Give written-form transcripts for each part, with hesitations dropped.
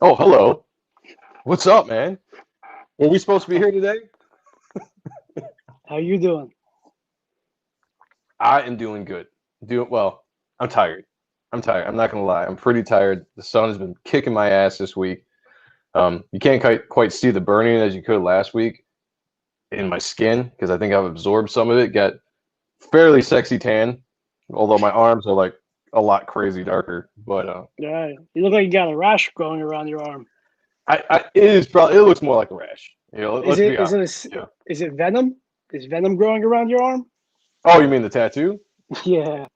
Oh, hello. What's up, man? Were we supposed to be here today? How you doing? I am doing good. Doing well. I'm tired. I'm tired. I'm not gonna lie. I'm pretty tired. The sun has been kicking my ass this week. You can't quite see the burning as you could last week in my skin because I think I've absorbed some of it. Got fairly sexy tan, although my arms are like a lot crazy darker. But Yeah, you look like you got a rash growing around your arm. it is probably it looks more like a rash. Is Let's be it is it honest. a s is it venom? Is venom growing around your arm? Oh, you mean the tattoo? Yeah,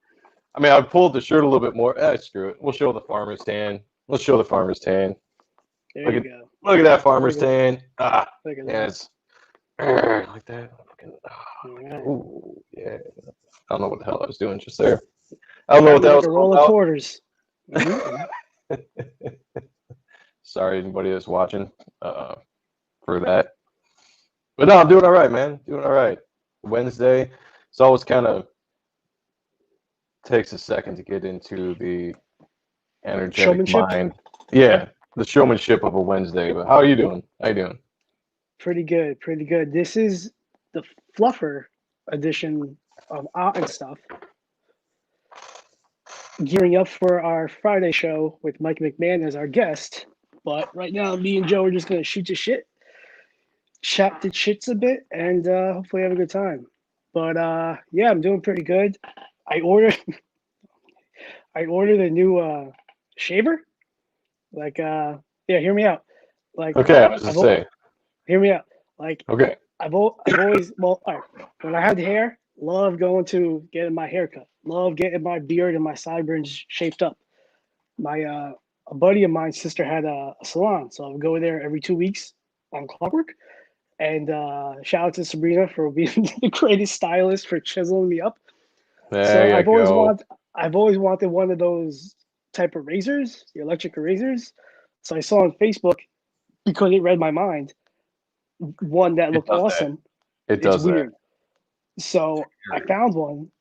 I mean, I pulled the shirt a little bit more. Screw it. We'll show the farmer's tan. Let's show the farmer's tan. there Look you at go. look at that Look farmer's at tan. Ah, look at yeah, that. it's like that. Fucking, All right. ooh, yeah. I don't know what the hell I was doing just there. I don't know what Probably that like was a all roll of about. quarters. Mm-hmm. Sorry, anybody that's watching uh, for that. But no, I'm doing all right, man. Doing all right. Wednesday. It's always kind of takes a second to get into the energetic Showmanship, mind. Yeah, the showmanship of a Wednesday. But how are you doing? How you doing? pretty good, pretty good. This is the Fluffer edition of and Stuff, gearing up for our Friday show with Mike McMahon as our guest. But right now, me and Joe are just gonna shoot the shit, chat the shits a bit, and hopefully have a good time. But yeah, I'm doing pretty good. I ordered I ordered a new shaver. Like yeah, hear me out. Like Okay, I was to I've say. hear me out. Like Okay. I've always well, all right. When I had hair, love going to getting my hair cut. Love getting my beard and my sideburns shaped up. My a buddy of mine's sister had a salon, so I would go there every 2 weeks on clockwork. And shout out to Sabrina for being the greatest stylist for chiseling me up. So There you go. I've always wanted one of those type of razors, the electric razors. So I saw on Facebook because it read my mind one that It looked does that. awesome. It It's does that. weird. So I found one,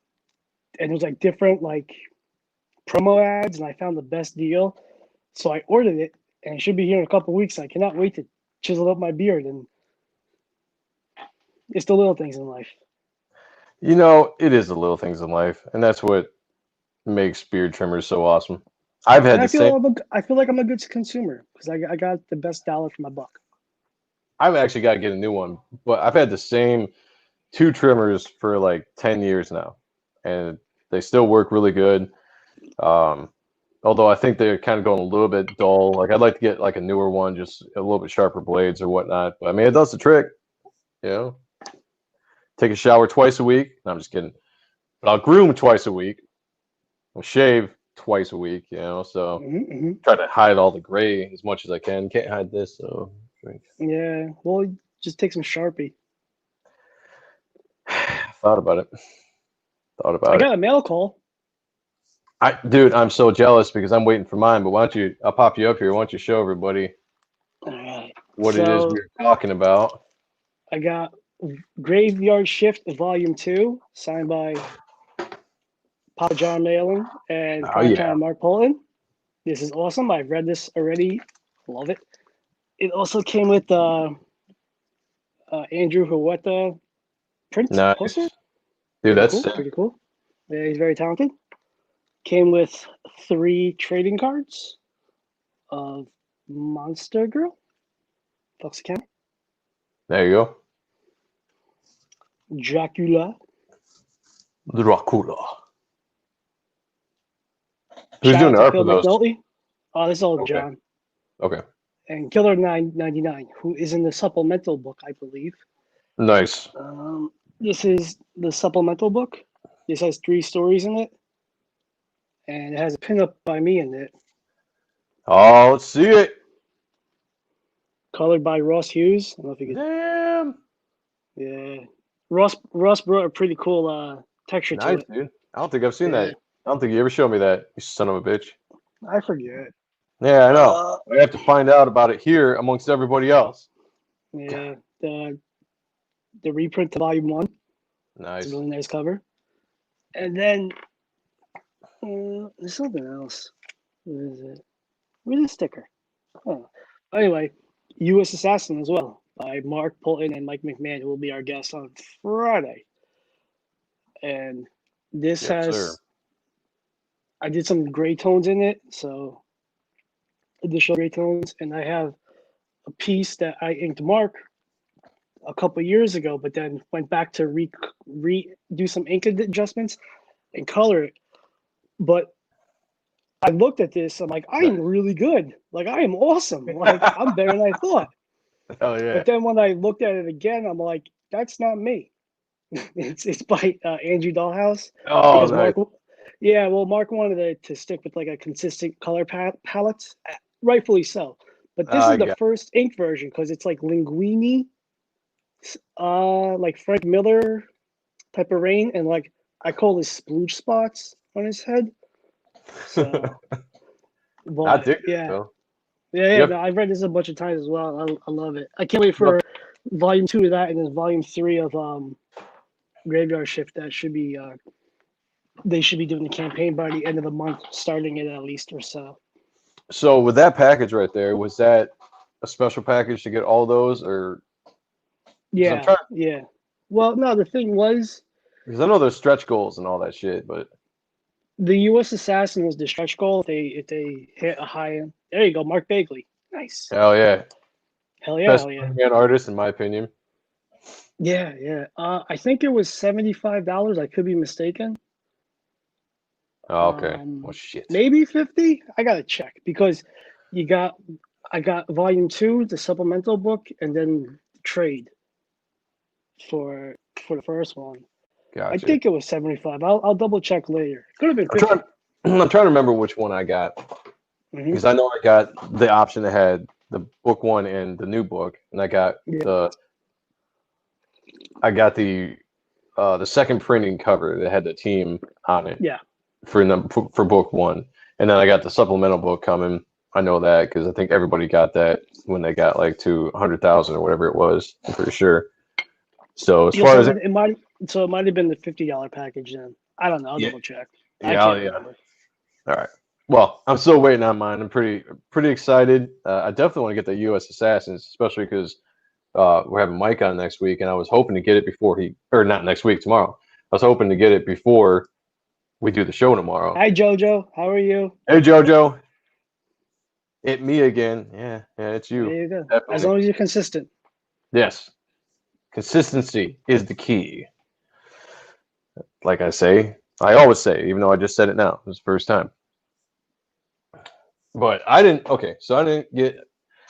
and it was like different like promo ads, and I found the best deal. So I ordered it, and it should be here in a couple of weeks. I cannot wait to chisel up my beard, and it's the little things in life. It is the little things in life, and that's what makes beard trimmers so awesome. I've had And the same. I feel like I'm a good consumer because I got the best dollar for my buck. I've actually got to get a new one, but I've had the same two trimmers for like 10 years now, and they still work really good. Um, although I think they're kind of going a little bit dull. Like I'd like to get like a newer one, just a little bit sharper blades or whatnot. But I mean, it does the trick. You know, take a shower twice a week. No, I'm just kidding. But I'll groom twice a week. I'll shave twice a week. So Hmm. try to hide all the gray as much as I can. Can't hide this, so drink. Yeah, well, just take some Sharpie. Thought about it. Thought I about it. got a mail call. Dude, I'm so jealous because I'm waiting for mine. But why don't you? I'll pop you up here. Why don't you show everybody All right. what it is So we're talking about? I got Graveyard Shift Volume 2, signed by Papa John Malin and Oh yeah, Primetime Mark Polton. This is awesome. I've read this already. Love it. It also came with Andrew Huerta print poster. nice, dude. Pretty That's cool. sick. Pretty cool. Yeah, he's very talented. Came with 3 trading cards of Monster Girl, Fox County, There you go, Dracula. Dracula. Who's Shout doing out the to art Phil for those? McNulty. Oh, this is all Okay, John. okay, And Killer 999, who is in the supplemental book, I believe. nice. Um, this is the supplemental book. This has 3 stories in it, and it has a pinup by me in it, Oh, let's see it. colored by Ross Hughes. I don't know if you could. Damn, Yeah, Ross brought a pretty cool texture to nice, it. dude. I don't think I've seen Yeah, that. I don't think you ever showed me that. You son of a bitch. I forget. Yeah, I know. Uh, I have to find out about it here amongst everybody else. God, yeah, the reprint to Volume 1. It's a nice. really nice cover. And then there's something else. What is it? Where's the sticker? Huh. Anyway, U.S. Assassin as well by Mark Polton and Mike McMahon, who will be our guests on Friday. And this Yes, sir. I did some gray tones in it, so additional gray tones, and I have a piece that I inked Mark a couple years ago, but then went back to do some ink adjustments and color it. But I looked at this, I'm like, I am really good. Like, I am awesome. Like, I'm better than I thought. Hell yeah. But then when I looked at it again, I'm like, that's not me. It's by Andrew Dollhouse. Oh, Because nice. Mark wanted to stick with like a consistent color palette, rightfully so. But this is I the got first ink version because it's like linguini, like Frank Miller type of rain, and like I call this splooge spots on his head. So, I but dig it, yeah, though. yeah. Yep. No, I've read this a bunch of times as well. I love it. I can't wait for volume 2 of that, and then volume 3 of Graveyard Shift. That should be they should be doing the campaign by the end of the month, starting it at least or so. So with that package right there, was that a special package to get all those, or Yeah, yeah. Well, no, the thing was, because I know there's stretch goals and all that shit, but the U.S. Assassin was the stretch goal. If they hit a high end, there you go, Mark Bagley. Nice. hell yeah, Hell yeah, best hell yeah. man artist in my opinion. Yeah, yeah. I think it was $75. I could be mistaken. Oh, okay. Well, shit. Maybe 50. I gotta check because I got volume 2, the supplemental book, and then trade for the first one. I Gotcha. think it was 75. I'll double check later. Could have been I'm 50. trying. I'm trying to remember which one I got Mhm. because I know I got the option that had the book one and the new book, and I got Yeah. the second printing cover that had the team on it Yeah. for book one, and then I got the supplemental book coming. I know that because I think everybody got that when they got like to 100,000 or whatever it was. I'm pretty sure. So as far as It might have been the $50 package then. I don't know. I'll yeah, double check. I yeah, can't yeah. remember. All right. Well, I'm still waiting on mine. I'm pretty excited. I definitely want to get the U.S. Assassins, especially because we're having Mike on next week, and I was hoping to get it before or not next week, tomorrow. I was hoping to get it before we do the show tomorrow. Hi, JoJo. How are you? Hey, JoJo. It me again. Yeah, it's you. There you go. Definitely. As long as you're consistent. Yes. Consistency is the key. Like I always say, even though I just said it now. It was the first time. But I didn't. Okay, so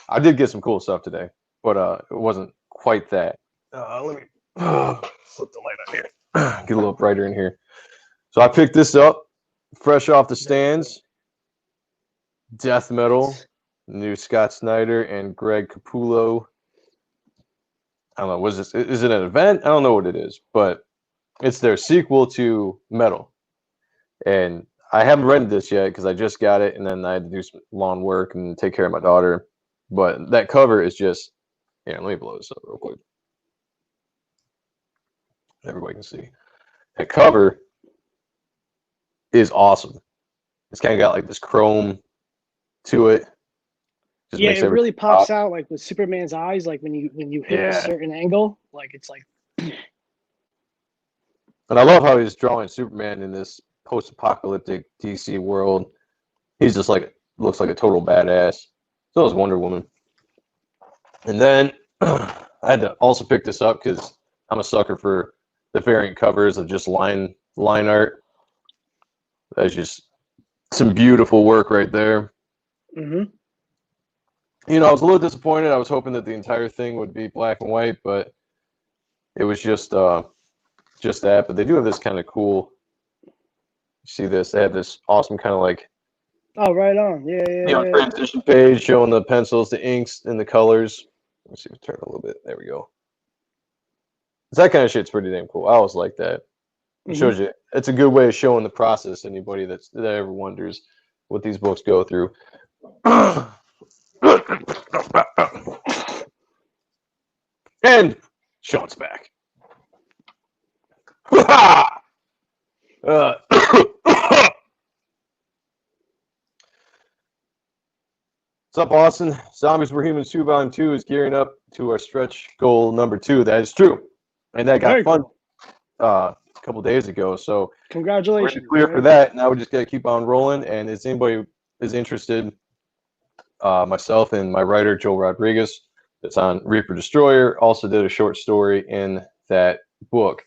I did get some cool stuff today, but it wasn't quite that. Let me flip the light on here. Get a little brighter in here. So I picked this up, fresh off the stands. Death Metal, new Scott Snyder and Greg Capullo. I don't know. Is it an event? I don't know what it is, but it's their sequel to Metal. And I haven't read this yet because I just got it, and then I had to do some lawn work and take care of my daughter. But that cover is just, let me blow this up real quick. Everybody can see. That cover is awesome. It's kind of got like this chrome to it. Just it really pops out like with Superman's eyes, like when you hit a certain angle, like it's like. And I love how he's drawing Superman in this post-apocalyptic DC world. He's just looks like a total badass. So is Wonder Woman. And then I had to also pick this up because I'm a sucker for the variant covers of just line art. That's just some beautiful work right there. Mm-hmm. I was a little disappointed. I was hoping that the entire thing would be black and white, but it was just that. But they do have this kind of cool. See this? They have this awesome kind of like. Oh, right on. Yeah. Transition page showing the pencils, the inks, and the colors. Let's see if we turn it a little bit. There we go. That kind of shit's pretty damn cool. I always like that. It shows you. It's a good way of showing the process. Anybody that ever wonders what these books go through. And Sean's back. So What's up, Austin? Zombies Were Humans 2 Volume 2 is gearing up to our stretch goal number 2. That is true. And that got Very fun cool. a couple days ago. So we're Congratulations. clear for that. Now we just got to keep on rolling. And if anybody is interested, myself and my writer, Joel Rodriguez, that's on Reaper Destroyer, also did a short story in that book.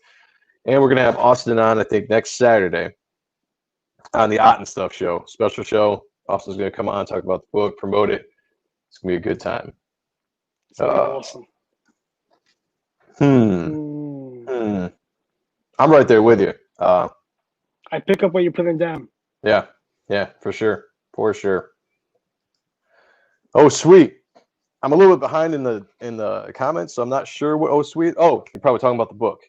And we're going to have Austin on, I think, next Saturday on the Otten Stuff show, special show. Austin's going to come on, talk about the book, promote it. It's going to be a good time. Awesome. I'm right there with you. I pick up what you're putting down. Yeah, for sure. Oh, sweet. I'm a little bit behind in the comments, so I'm not sure what. Oh, sweet. Oh, you're probably talking about the book.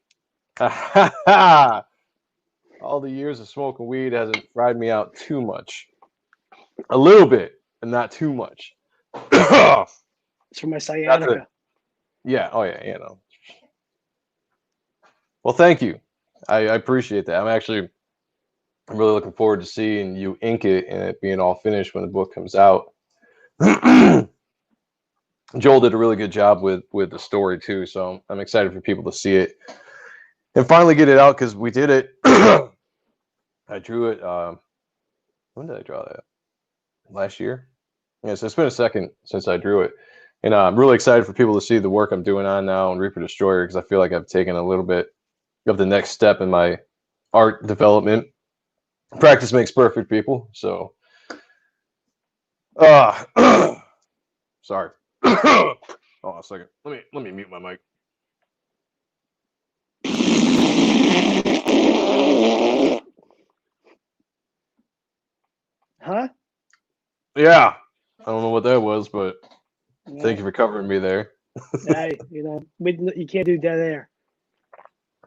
All the years of smoking weed hasn't fried me out too much. A little bit, and not too much. It's for my sciatica. Yeah. Oh, yeah. You know. Well, thank you. I appreciate that. I'm really looking forward to seeing you ink it and it being all finished when the book comes out. Joel did a really good job with the story too, so I'm excited for people to see it and finally get it out because we did it. I drew it. When did I draw that? Last year. Yeah, so it's been a second since I drew it, and I'm really excited for people to see the work I'm doing on now on Reaper Destroyer because I feel like I've taken a little bit of the next step in my art development. Practice makes perfect, people. So, sorry. Hold on a second. Let me mute my mic. Huh? Yeah. I don't know what that was, but thank you for covering me there. Hey, you can't do dead air.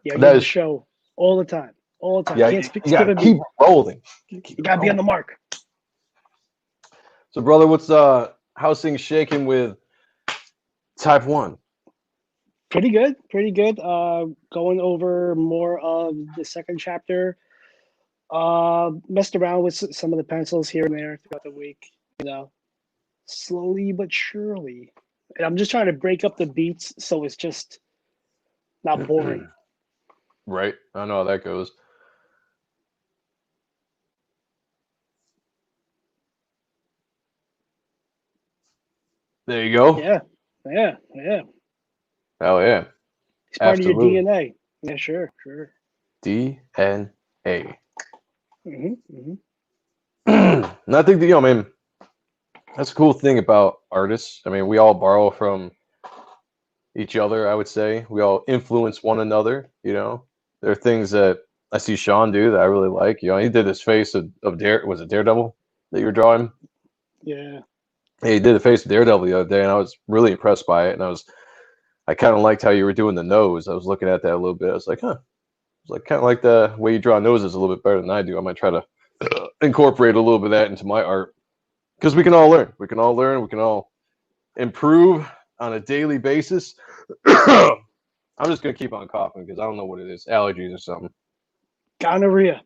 Yeah, that you is show all the time. Yeah, you gotta keep rolling. You gotta be on the mark. So, brother, what's how's things shaking with Type 1? Pretty good. Going over more of the second chapter. Messed around with some of the pencils here and there throughout the week. Slowly but surely. And I'm just trying to break up the beats so it's just not boring. Right. I know how that goes. There you go. Yeah. Oh yeah. It's part of your DNA. Yeah, sure. DNA. Mm-hmm. And I think that, man, that's a cool thing about artists. I mean, we all borrow from each other, I would say. We all influence one another, There are things that I see Sean do that I really like. He did his face of was it Daredevil that you were drawing? Yeah. He did the face of Daredevil the other day, and I was really impressed by it. And I kind of liked how you were doing the nose. I was looking at that a little bit. I was like, huh. I was like, kind of like the way you draw noses a little bit better than I do. I might try to incorporate a little bit of that into my art because we can all learn. We can all improve on a daily basis. I'm just gonna keep on coughing because I don't know what it is, allergies or something. Gonorrhea.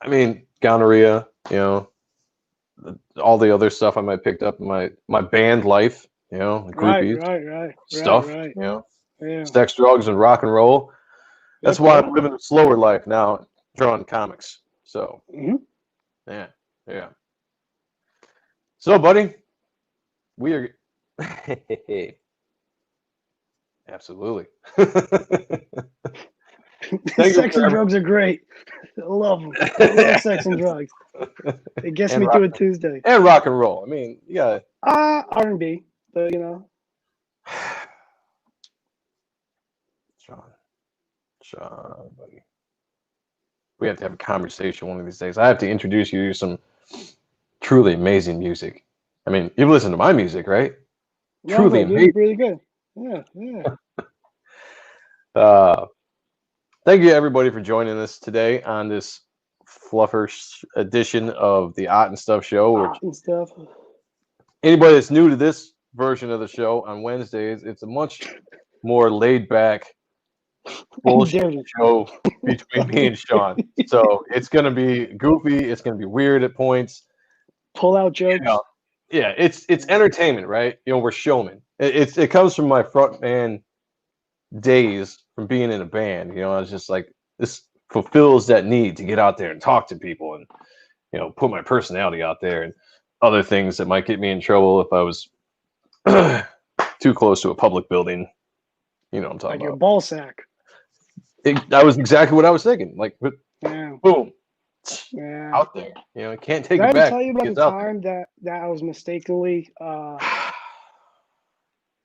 I mean, gonorrhea. All the other stuff I might picked up in my band life. Groupies, right. stuff. Yeah. Sex, drugs, and rock and roll. That's why I'm living a slower life now, drawing comics. So, yeah. So, buddy, we are. Absolutely. Sex and drugs are great. I love them. I love sex and drugs. It gets me through a Tuesday. And rock and roll. I mean, yeah. R&B, but Sean, buddy. We have to have a conversation one of these days. I have to introduce you to some truly amazing music. I mean, you've listened to my music, right? Yeah, Truly amazing. Really good. Yeah. Thank you, everybody, for joining us today on this Fluffer edition of the Otten Stuff show. Otten Stuff. Anybody that's new to this version of the show on Wednesdays, it's a much more laid-back bullshit show between me and Sean. So it's going to be goofy. It's going to be weird at points. Pull out jokes. Yeah, it's entertainment, right? You know, we're showmen. It comes from my front man days from being in a band. You know, I was just like, this fulfills that need to get out there and talk to people and, you know, put my personality out there and other things that might get me in trouble if I was too close to a public building. You know what I'm talking Like your about. ball sack. That was exactly what I was thinking. Like, Yeah. boom, Yeah. out there. You know, can't take Did I it ever back. tell you about the It's out there. time that I was mistakenly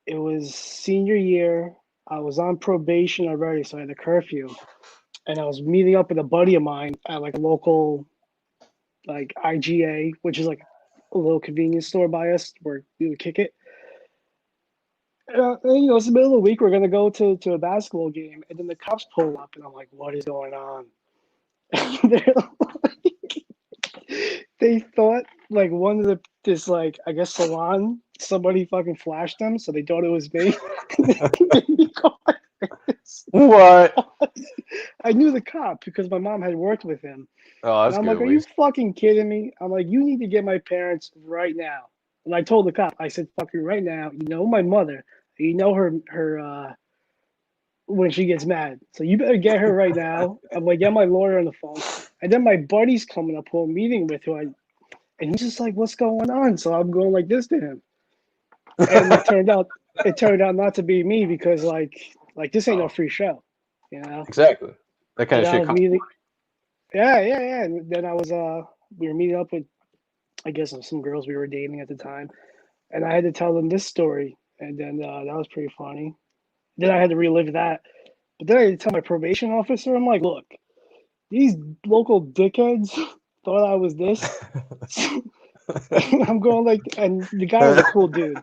it was senior year. I was on probation already, so I had a curfew. And I was meeting up with a buddy of mine at like a local like IGA, which is like a little convenience store by us where we would kick it. And, you know, it's the middle of the week. We're gonna go to a basketball game, and then the cops pull up, and I'm like, "What is going on?" They're like, they thought like one of this like I guess salon somebody fucking flashed them, so they thought it was me. They made me go like this. What? I knew the cop because my mom had worked with him. Oh, And that's I'm good like, at are you least. fucking kidding me? I'm like, you need to get my parents right now. And I told the cop, I said, fucking right now, you know my mother. You know her when she gets mad. So you better get her right now. I'm like, get my lawyer on the phone. And then my buddy's coming up who I'm meeting with and he's just like, what's going on? So I'm going like this to him. And it turned out not to be me because like this ain't no Oh, free show, you know? exactly. That kind And of I shit was comes. meeting yeah. And then I was we were meeting up with I guess some girls we were dating at the time. And I had to tell them this story. And then that was pretty funny. Then I had to relive that. But then I had to tell my probation officer, I'm like, look, these local dickheads thought I was this. I'm going like, and the guy was a cool dude.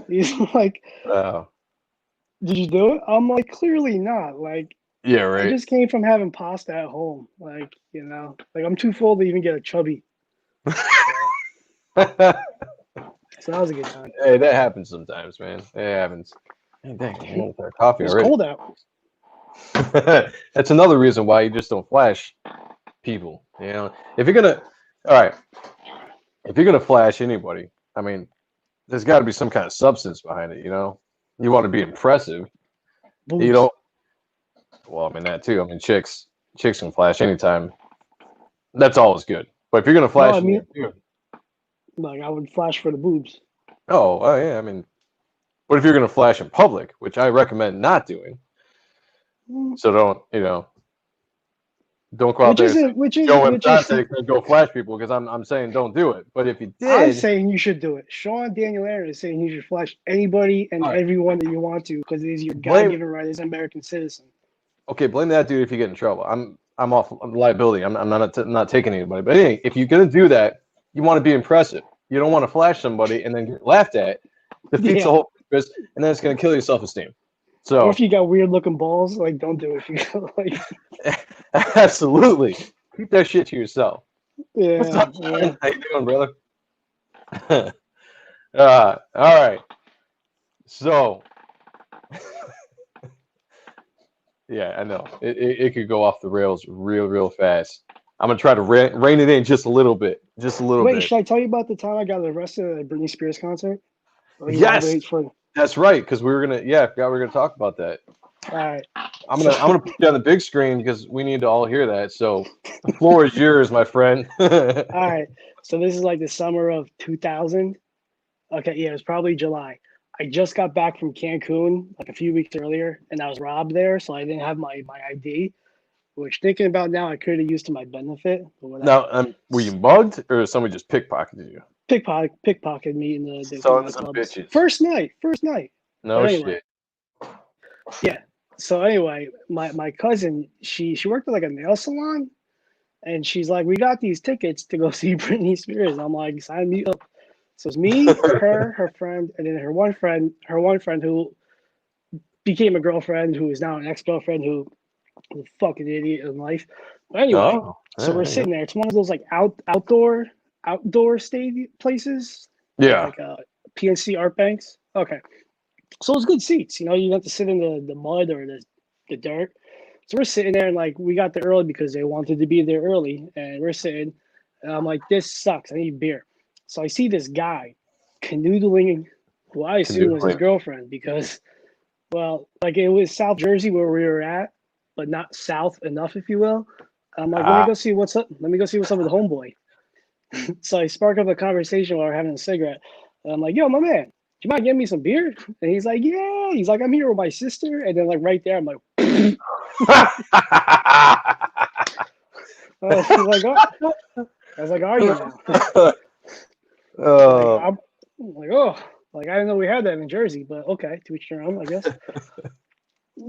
He's like, Oh, did you do it? I'm like, clearly not. Like, yeah, I right. just came from having pasta at home. Like, you know, like I'm too full to even get a chubby. So, so that was a good time. Hey, that happens sometimes, man. It happens. Hey, dang, I'm almost out of coffee It's already. cold out. That's another reason why you just don't flash people. You know, if you're gonna, all right, if you're gonna flash anybody, I mean, there's got to be some kind of substance behind it. You know, you want to be impressive. You Boobs. don't. Well, I mean that too. I mean, chicks can flash anytime. That's always good. But if you're gonna No, I flash in mean, there too, like I would flash for the boobs. oh yeah, I mean, but if you're gonna flash in public, which I recommend not doing, Mm. so don't don't go out Which there and say isn't, which is, Joe which is. Exotic and go flash people because I'm saying don't do it. But if you I'm did, saying you should do it. Sean Daniel Aaron is saying you should flash anybody and all right, everyone that you want to because it is your blame God-given right as an American citizen. okay, blame that dude if you get in trouble. I'm off liability. I'm not taking anybody. But anyway, if you're gonna do that, you want to be impressive. You don't want to flash somebody and then get laughed at. Defeats the Yeah. whole purpose, and then it's gonna kill your self-esteem. Or So if you got weird looking balls, like don't do it. If you got like, absolutely, keep that shit to yourself. What's yeah, up, yeah. Sean? How you doing, brother? All right. So yeah, I know it could go off the rails real fast. I'm gonna try to rein it in just a little bit, just a little Wait, bit. should I tell you about the time I got arrested at a Britney Spears concert? Or you want to Yes, wait for? that's right. Because we were gonna, yeah, I forgot we were gonna talk about that. All right. I'm So, gonna I'm gonna put you on the big screen because we need to all hear that. So the floor is yours, my friend. all right. So this is like the summer of 2000. Okay, yeah, it was probably July. I just got back from Cancun like a few weeks earlier, and I was robbed there, so I didn't have my ID. Which thinking about now, I could have used to my benefit, but whatever. Now, were you mugged or somebody just pickpocketed you? Pickpocket me in the Sons of nightclubs. bitches. First night. But No anyway, shit. yeah. So anyway, my cousin she worked at like a nail salon, and she's like, we got these tickets to go see Britney Spears. I'm like, sign me up. So it's me, her friend, and then her one friend who became a girlfriend, who is now an ex-girlfriend, who's a fucking idiot in life. But anyway, Oh, so we're yeah. sitting there. It's one of those like outdoor stadium places, Yeah. like PNC Art Banks. Okay, so it's good seats. You know, you don't have to sit in the mud or the dirt. So we're sitting there and like we got there early because they wanted to be there early, and we're sitting. And I'm like, this sucks. I need beer. So I see this guy. canoodling, who I assume was his Canoodling. girlfriend, because, well, like it was South Jersey where we were at, but not south enough, if you will. I'm like, let me Ah. go see what's up. Let me go see what's up with homeboy. So I spark up a conversation while we're having a cigarette. And I'm like, yo, my man, do you mind getting me some beer? And he's like, yeah. He's like, I'm here with my sister. And then like right there, I'm like, I was like, are you now? Like, Oh, I'm like, oh, like I didn't know we had that in Jersey, but okay, to each their own, I guess.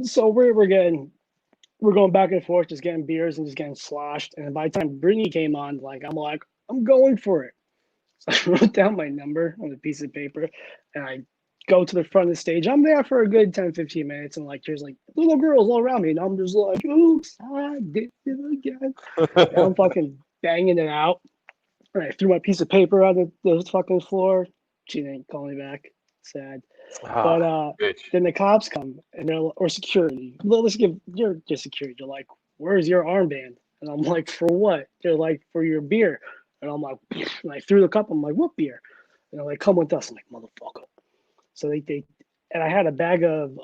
So we're going back and forth, just getting beers and just getting sloshed. And by the time Brittany came on, like I'm going for it. So I wrote down my number on a piece of paper, and I go to the front of the stage. I'm there for a good 10, 15 minutes, and like there's like little girls all around me, and I'm just like, oops, I did it again. And I'm fucking banging it out. And I threw my piece of paper on the fucking floor. She didn't call me back. Sad. But bitch. then the cops come and they're or security. Well, let's give you're just security. They're like, "Where's your armband?" And I'm like, "For what?" They're like, "For your beer." And I'm like, and I threw the cup. I'm like, "What beer?" And they're like, "Come with us." I'm like, "Motherfucker." So they and I had a bag of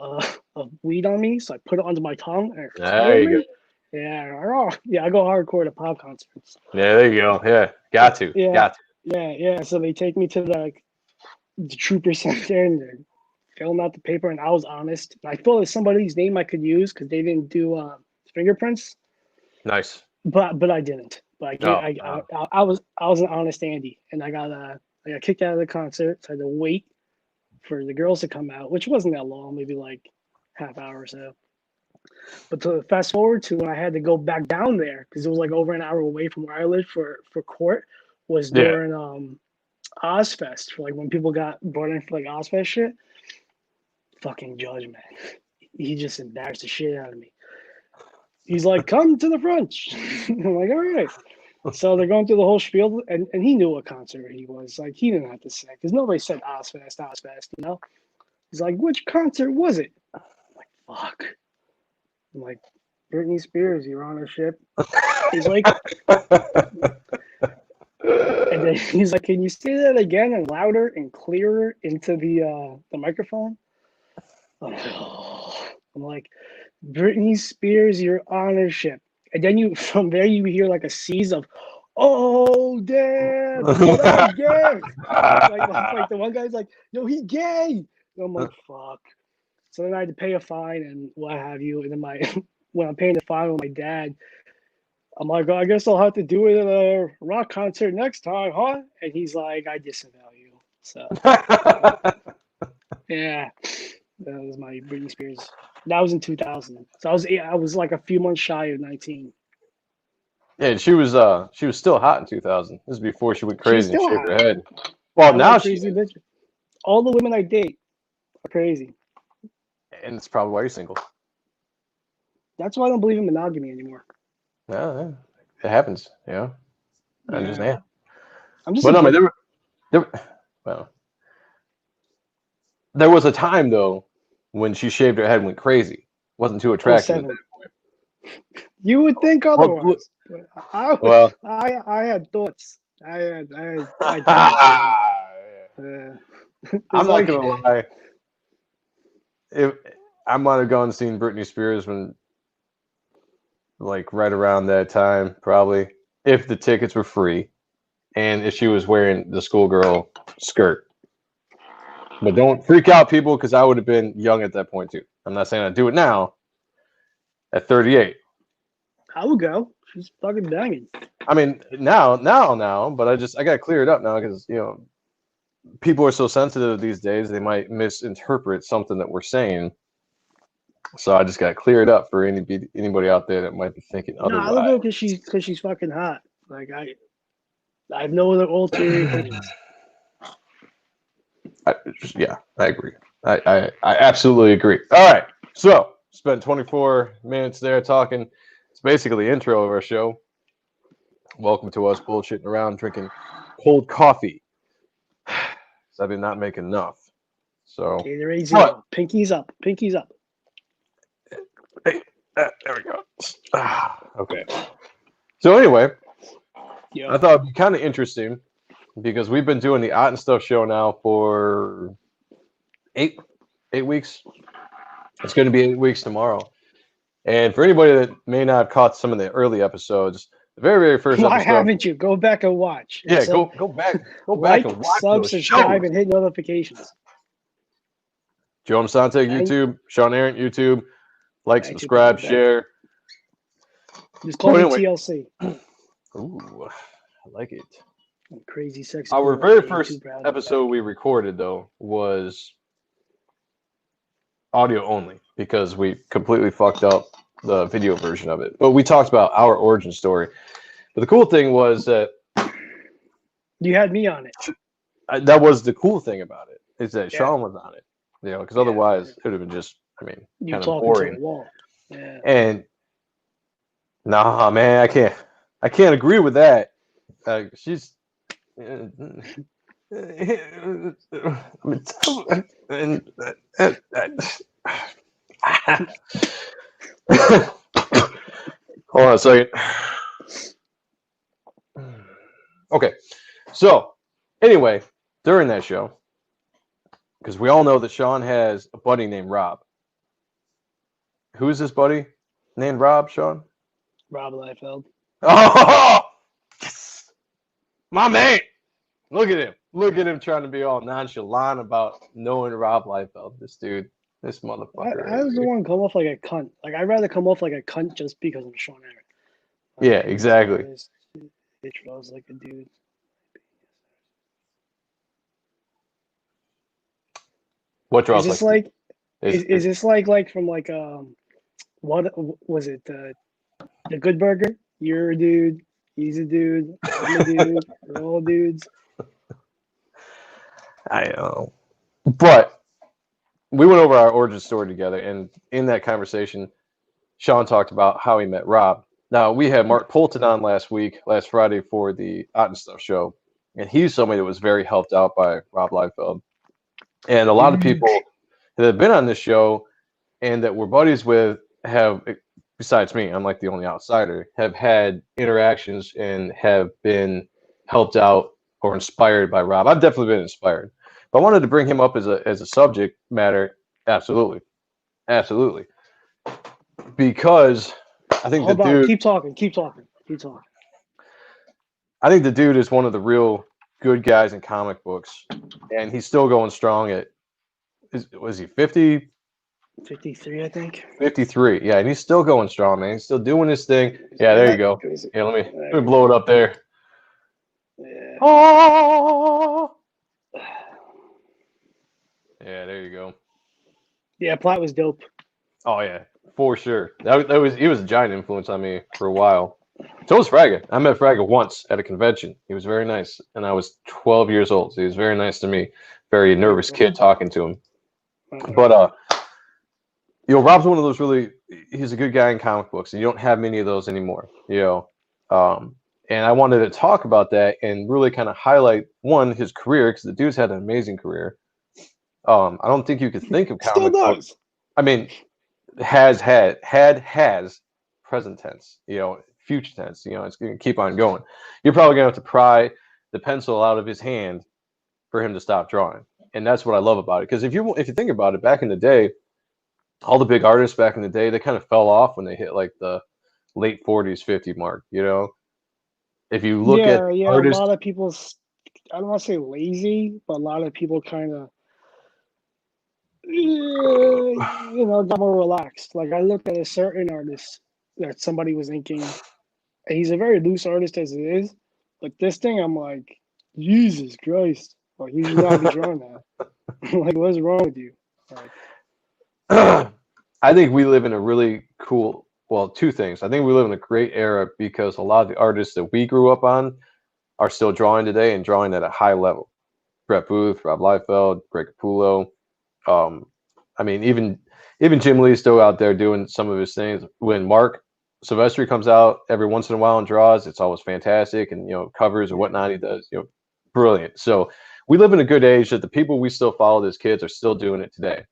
weed on me, so I put it under my tongue and it There cleared you me. Yeah, yeah, I go hardcore to pop concerts. go. Yeah, there you go. Yeah, got to. Yeah, Got to. yeah. So they take me to the trooper center and they're filling out the paper, and I was honest. I thought it was somebody's name I could use because they didn't do fingerprints, Nice. but I didn't. But I gave Oh, I was an honest Andy, and I got kicked out of the concert. So I had to wait for the girls to come out, which wasn't that long, maybe like half hour or so. But to fast forward to when I had to go back down there because it was like over an hour away from where I lived for court was yeah. during Ozfest, for like when people got brought in for like Ozfest shit. Fucking judge, man. He just embarrassed the shit out of me. He's like, come to the front. I'm like, all right. So they're going through the whole spiel, and he knew what concert he was. Like, he didn't have to say, because nobody said Ozfest, Ozfest, you know? He's like, which concert was it? I'm like, fuck. I'm like, Britney Spears, your honorship. He's like, and then he's like, can you say that again and louder and clearer into the microphone? I'm like, oh. I'm like, Britney Spears, your honorship. And then you from there you hear like a seas of, oh damn, that's gay. Like the one guy's like, yo, he gay. And I'm like, fuck. So then I had to pay a fine and what have you. And then when I'm paying the fine with my dad, I'm like, oh, I guess I'll have to do it at a rock concert next time, huh? And he's like, I disavow you. So yeah. That was my Britney Spears. That was in 2000. So I was like a few months shy of 19. Yeah, she was still hot in 2000. This is before she went She's crazy and still shaved her hot. head. Well, I like now she crazy is, bitch. All the women I date are crazy. and it's probably why you're single. That's why I don't believe in monogamy anymore. Yeah, it happens. You know, I Yeah. understand. I'm just But a no, I mean, giver. well, there was a time though when she shaved her head and went crazy. Wasn't too Oh attractive at that seven. You would think point. otherwise. But Well, I had thoughts. I thoughts. I'm It's not like gonna lie. If I might have gone and seen Britney Spears when, like, right around that time, probably, if the tickets were free, and if she was wearing the schoolgirl skirt. But don't freak out, people, because I would have been young at that point too. I'm not saying I'd do it now at 38. I would go. She's fucking banging. I mean, now, but I got to clear it up now because people are so sensitive these days. They might misinterpret something that we're saying. So I just got to clear it up for anybody out there that might be thinking No, I would otherwise. go because she's fucking hot. Like I have no other ulterior intentions. Yeah, I agree. I absolutely agree. All right, so spent 24 minutes there talking. It's basically the intro of our show. Welcome to us bullshitting around, drinking cold coffee. I did not make enough. So Gatorade Zero. Pinkies up. Pinkies up. hey, there we go. Okay. So anyway, Yeah. I thought it'd be kind of interesting because we've been doing the Art and Stuff show now for eight weeks. It's going to be 8 weeks tomorrow. And for anybody that may not have caught some of the early episodes, the very first Why episode. haven't you? Go back and watch. Yeah, So, go back like, and watch sub, those subscribe, shows. and hit notifications. Joe Sante YouTube, Sean Aaron YouTube, like, subscribe, share. Just call me TLC. Ooh, I like it. Crazy sexy. Our very first episode we recorded though was audio only because we completely fucked up the video version of it. But we talked about our origin story. But the cool thing was that you had me on it. That was the cool thing about it, is that Sean was on it. You know, because otherwise it would have been just, kind of boring. To the wall. Yeah. And nah, man, I can't agree with that. She's hold on a second. Okay, so anyway, during that show, because we all know that Sean has a buddy named Rob. Who is this buddy named Rob, Sean? Rob Liefeld. Oh, yes. My man. Look at him. Look at him trying to be all nonchalant about knowing Rob Liefeld. This dude, this motherfucker. I was the one come off like a cunt. Like, I'd rather come off like a cunt just because I'm Sean Aaron. Yeah, exactly. Bitch was like a dude. What draws is this like? Is this like from like what was it? The Good Burger? You're a dude. He's a dude. I'm a dude. We're all dudes. I know, but we went over our origin story together, and in that conversation, Sean talked about how he met Rob. Now, we had Mark Poulton on last Friday, for the Art and Stuff show, and he's somebody that was very helped out by Rob Liefeld. And a lot of people that have been on this show and that we're buddies with have, besides me, I'm like the only outsider, have had interactions and have been helped out or inspired by Rob. I've definitely been inspired. But I wanted to bring him up as a subject matter. Absolutely. Because I think dude... Keep talking. I think the dude is one of the real good guys in comic books, and he's still going strong at, was he 50? 53, I think. 53, yeah, and he's still going strong, man. He's still doing his thing. Yeah, there you go. Yeah, let me blow it up there. Yeah. Oh! Yeah, there you go. Yeah, Platt was dope. Oh yeah, for sure. He was a giant influence on me for a while. So was Fraga. I met Fraga once at a convention. He was very nice, and I was 12 years old. So he was very nice to me. Very nervous kid talking to him. But Rob's one of those he's a good guy in comic books, and you don't have many of those anymore. And I wanted to talk about that and really kind of highlight, one, his career, because the dude's had an amazing career. I don't think you could think of comic books. I mean, has present tense, future tense, it's going to keep on going. You're probably going to have to pry the pencil out of his hand for him to stop drawing. And that's what I love about it. Because if you think about it, back in the day, all the big artists back in the day, they kind of fell off when they hit like the late 40s, 50 mark, If you look at artists, a lot of people, I don't want to say lazy, but a lot of people kind of, got more relaxed. Like, I looked at a certain artist that somebody was inking, and he's a very loose artist as it is, but this thing, I'm like, Jesus Christ, like, you should not be drawing that. Like, what's wrong with you? Like, I think we live in a really cool, two things. I think we live in a great era because a lot of the artists that we grew up on are still drawing today and drawing at a high level. Brett Booth, Rob Liefeld, Greg Capullo. Even Jim Lee's still out there doing some of his things. When Mark Silvestri comes out every once in a while and draws, it's always fantastic, and covers or whatnot he does, brilliant. So we live in a good age that the people we still followed as kids are still doing it today.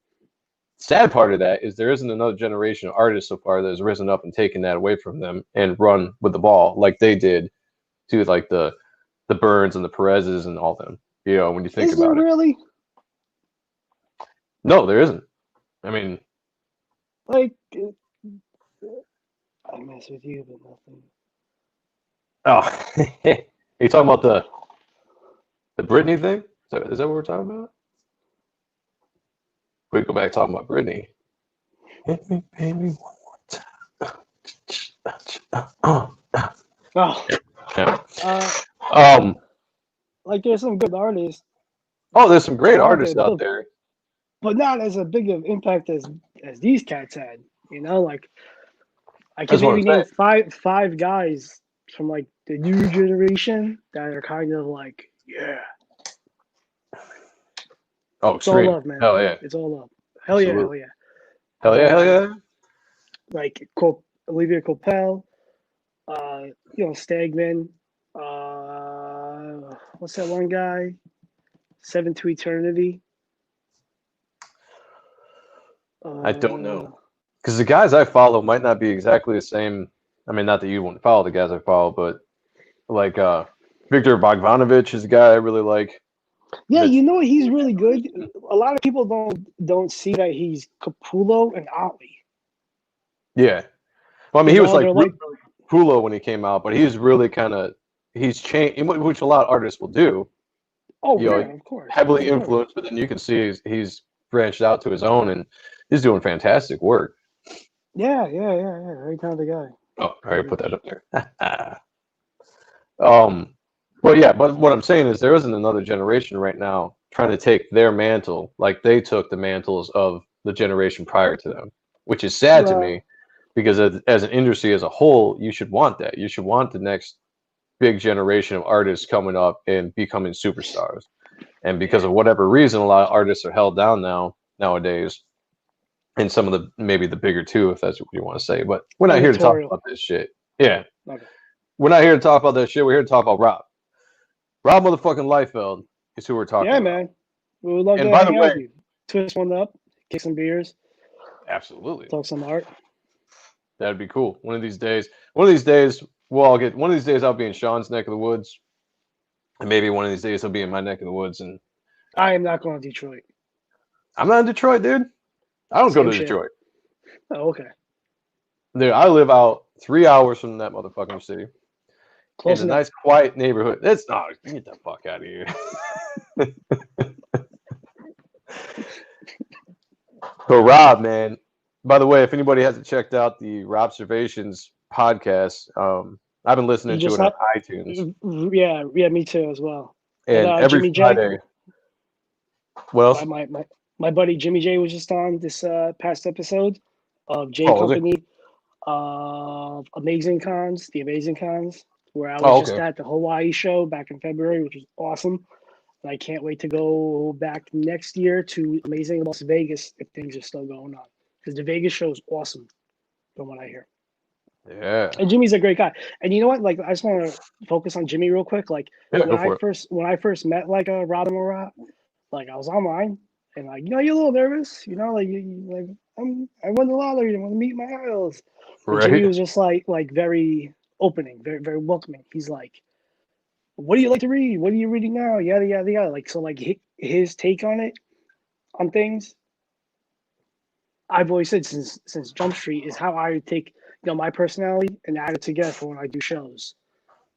Sad part of that is there isn't another generation of artists so far that has risen up and taken that away from them and run with the ball like they did to like the the Burns and the Perez's and all them. You know, when you think Is there about it. really? No, there isn't. I mean, Like, I mess with you, but nothing. oh, are you talking about the Britney thing? Is that what we're talking about? We go back talking about Britney. Hit me, baby, one more time. Oh, Yeah. like there's some good artists, There's some great artists talented, out there. but not as a big of impact as these cats had. You know, like I can That's what I'm maybe name saying. five guys from like the new generation that are kind of like, yeah, Oh, it's all extreme. love, man. Hell yeah. It's all love. Hell yeah, Absolutely. hell yeah. Hell yeah, hell But yeah. like Olivia Coppell, Stagman, what's that one guy? Seven to Eternity. I don't Uh, know. Because the guys I follow might not be exactly the same. I mean, not that you wouldn't follow the guys I follow, but like Victor Bogdanovich is a guy I really like. yeah, That's he's really good. A lot of people don't see that he's Capullo and Ollie. yeah. Well, I mean, he was like They're like, really Pulo when he came out, but he's really kind of he's changed, which a lot of artists will do. oh You know, yeah, of course, heavily of course. influenced, but then you can see he's branched out to his own, and he's doing fantastic work. Yeah. Very talented guy. Oh, I already put that up there. um, but yeah, but what I'm saying is there isn't another generation right now trying to take their mantle like they took the mantles of the generation prior to them, which is sad to Right. me because as an industry as a whole, you should want that. You should want the next big generation of artists coming up and becoming superstars. And because of whatever reason, a lot of artists are held down nowadays, and some of the maybe the bigger two, if that's what you want to say. But we're not here to talk Editorial. about this shit. Yeah, Okay. we're not here to talk about that shit. We're here to talk about Rob. Rob motherfucking Liefeld is who we're talking Yeah, about. man. We would love And to by the hang out way, with you. Twist one up, kick some beers, absolutely, talk some art. that'd be cool. One of these days, we'll all get. One of these days, I'll be in Sean's neck of the woods, and maybe one of these days, he'll be in my neck of the woods. And I am not going to Detroit. I'm not in Detroit, dude. I don't go Same to shit. Detroit. Oh, okay. Dude, I live out 3 hours from that motherfucking city in Close a enough. nice, quiet neighborhood. It's not. Get the fuck out of here. But Rob, man. By the way, if anybody hasn't checked out the Rob Observations podcast, I've been You listening to just it on have, iTunes, yeah, me too as well. And and every Jimmy J, Friday. What else? my buddy Jimmy J was just on this past episode of J Oh, was it? Company, the Amazing Cons, where I was Oh, just okay. at the Hawaii show back in February, which was awesome. And I can't wait to go back next year to Amazing Las Vegas if things are still going on, because the Vegas show is awesome, from what I hear. Yeah. And Jimmy's a great guy. And you know what? Like, I just want to focus on Jimmy real quick. Like, Yeah, go for it. when I first met like a Robin or Rob, like I was online and like, you're a little nervous, like like I won the lottery, I want to meet my idols. But Jimmy Right. was just like very opening, very very welcoming. He's like, what do you like to read? What are you reading now? Yada yada yada. Like, so like his take on things, I've always said since Jump Street is how I take my personality and add it together for when I do shows,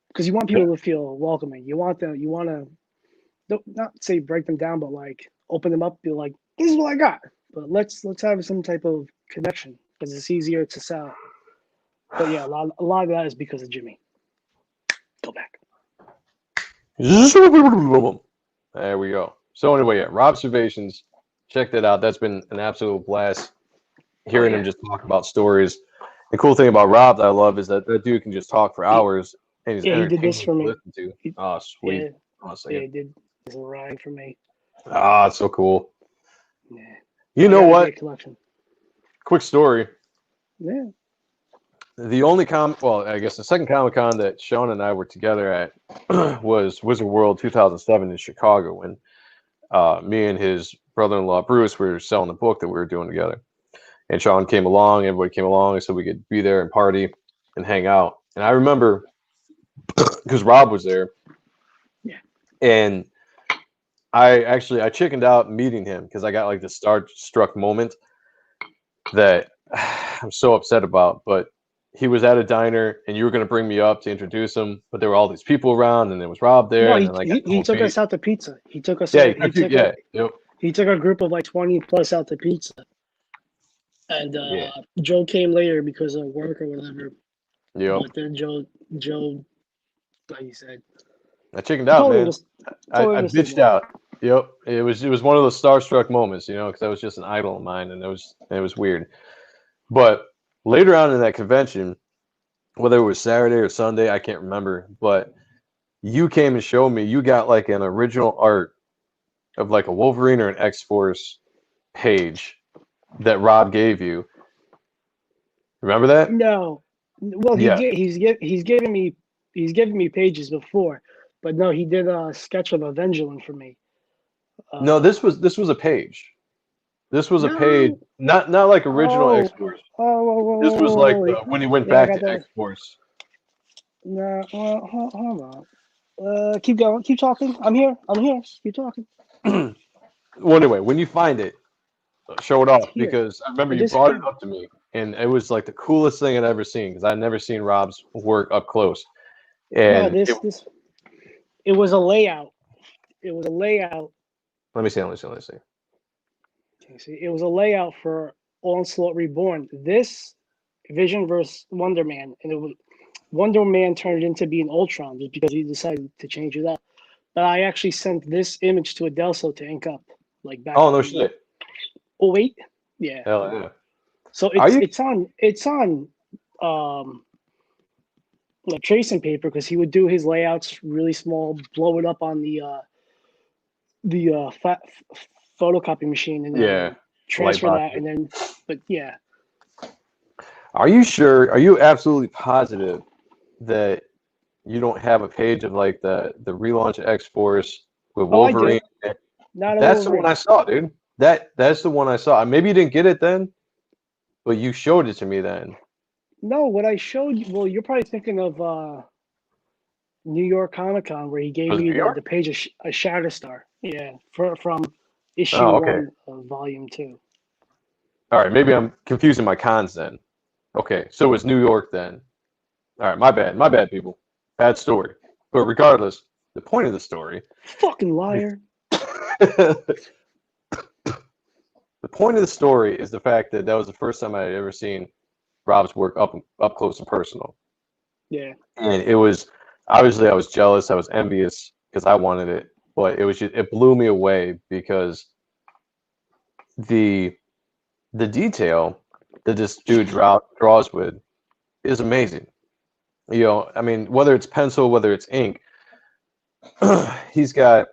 because you want Yeah. people to feel welcoming. You want to not say break them down, but like open them up. Be like, this is what I got, but let's have some type of connection because it's easier to sell. But yeah, a lot of that is because of Jimmy. Go back. There we go. So anyway, yeah, Rob Observations. Check that out. That's been an absolute blast hearing him just talk about stories. The cool thing about Rob that I love is that dude can just talk for hours and he's He did this entertaining for to me. listen to. Oh, sweet. Yeah, Honestly. he did this ride for me. Ah, it's so cool. Yeah, You I know got a what? great collection. Quick story. Yeah. The only I guess the second Comic Con that Sean and I were together at was Wizard World 2007 in Chicago when me and his brother-in-law Bruce were selling the book that we were doing together. And Sean came along, everybody came along, so we could be there and party and hang out. And I remember because Rob was there, And I chickened out meeting him because I got like this starstruck moment that I'm so upset about. But he was at a diner, and you were going to bring me up to introduce him, but there were all these people around, and there was Rob there, No, and then I got the he whole took beat. us out to pizza. He took us. Yeah, He took yeah, yep, he took a group of like 20 plus out to pizza, and yeah, Joe came later because of work or whatever. yep. But then Joe, like you said, I chickened out, man. totally I bitched understandable. out. Yep, it was one of those starstruck moments, because that was just an idol of mine, and it was weird. But later on in that convention, whether it was Saturday or Sunday, I can't remember, but you came and showed me you got like an original art of like a Wolverine or an X-Force page that Rob gave you. Remember that? No, well Yeah. he's given me pages before, but no, he did a sketch of Avengulin for me. No, Uh, this was a page. This was a page, no, not like original oh, X-Force. This was like oh, when he went yeah, I back got to that. X-Force. No, well, hold on. Keep going. Keep talking. I'm here. I'm here. Keep talking. Well, anyway, when you find it, show it It's off here. because I remember It you is brought it here. up to me, and it was like the coolest thing I'd ever seen because I'd never seen Rob's work up close. No, And it was a layout. It was a layout. let me see, let me see, let me see. You see, it was a layout for Onslaught Reborn. This Vision versus Wonder Man, and it was Wonder Man turned into being Ultron just because he decided to change it up. But I actually sent this image to Adelso to ink up, like back Oh no in. shit! Oh wait, yeah. Hell yeah! So Are you? it's on um like tracing paper because he would do his layouts really small, blow it up on the photocopy machine, and Yeah, then light transfer box. that, and then but yeah, Are you sure? Are you absolutely positive that you don't have a page of like the relaunch of X Force with oh I do, Wolverine? not a That's the one Wolverine. I saw, dude. That's the one I saw. Maybe you didn't get it then, but you showed it to me then. No, what I showed you. Well, you're probably thinking of New York Comic Con where he gave Was it me New York? the page of a Shatterstar. Yeah, from issue Oh, okay. one of volume two. All right, maybe I'm confusing my cons then. Okay, so it was New York then. All right, my bad, people. Bad story. But regardless, the point of the story Fucking is liar. the point of the story is the fact that that was the first time I had ever seen Rob's work up close and personal. Yeah. And it was obviously I was jealous, I was envious because I wanted it, but it blew me away because the the detail that this dude draws with is amazing. I mean, whether it's pencil, whether it's ink, he's got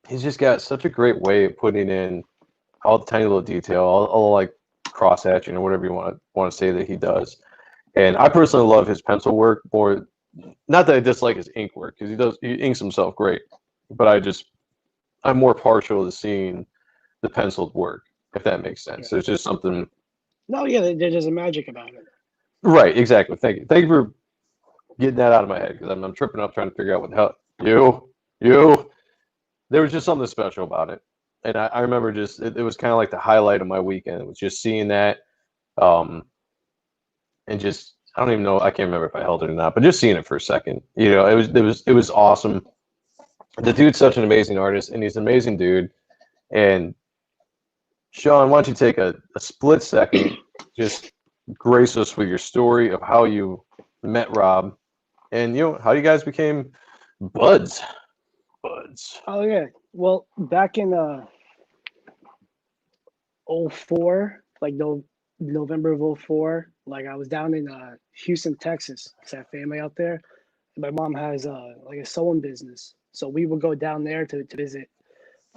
he's just got such a great way of putting in all the tiny little detail, all like cross hatching or whatever you want to say that he does. And I personally love his pencil work more. Not that I dislike his ink work because he inks himself great, but I'm more partial to seeing the penciled work, if that makes sense. Yeah. There's just something. No, yeah, there's a magic about it. Right, exactly. Thank you for getting that out of my head because I'm tripping up trying to figure out what the hell you. There was just something special about it, and I remember just it was kind of like the highlight of my weekend. It was just seeing that, um, and just I don't even know. I can't remember if I held it or not, but just seeing it for a second, it was awesome. The dude's such an amazing artist, and he's an amazing dude. And Sean, why don't you take a split second, just grace us with your story of how you met Rob, and how you guys became buds. Buds. Oh yeah. Well, back in '04, like no November of '04, like I was down in Houston, Texas. 'Cause I have family out there. And my mom has like a sewing business. So we would go down there to visit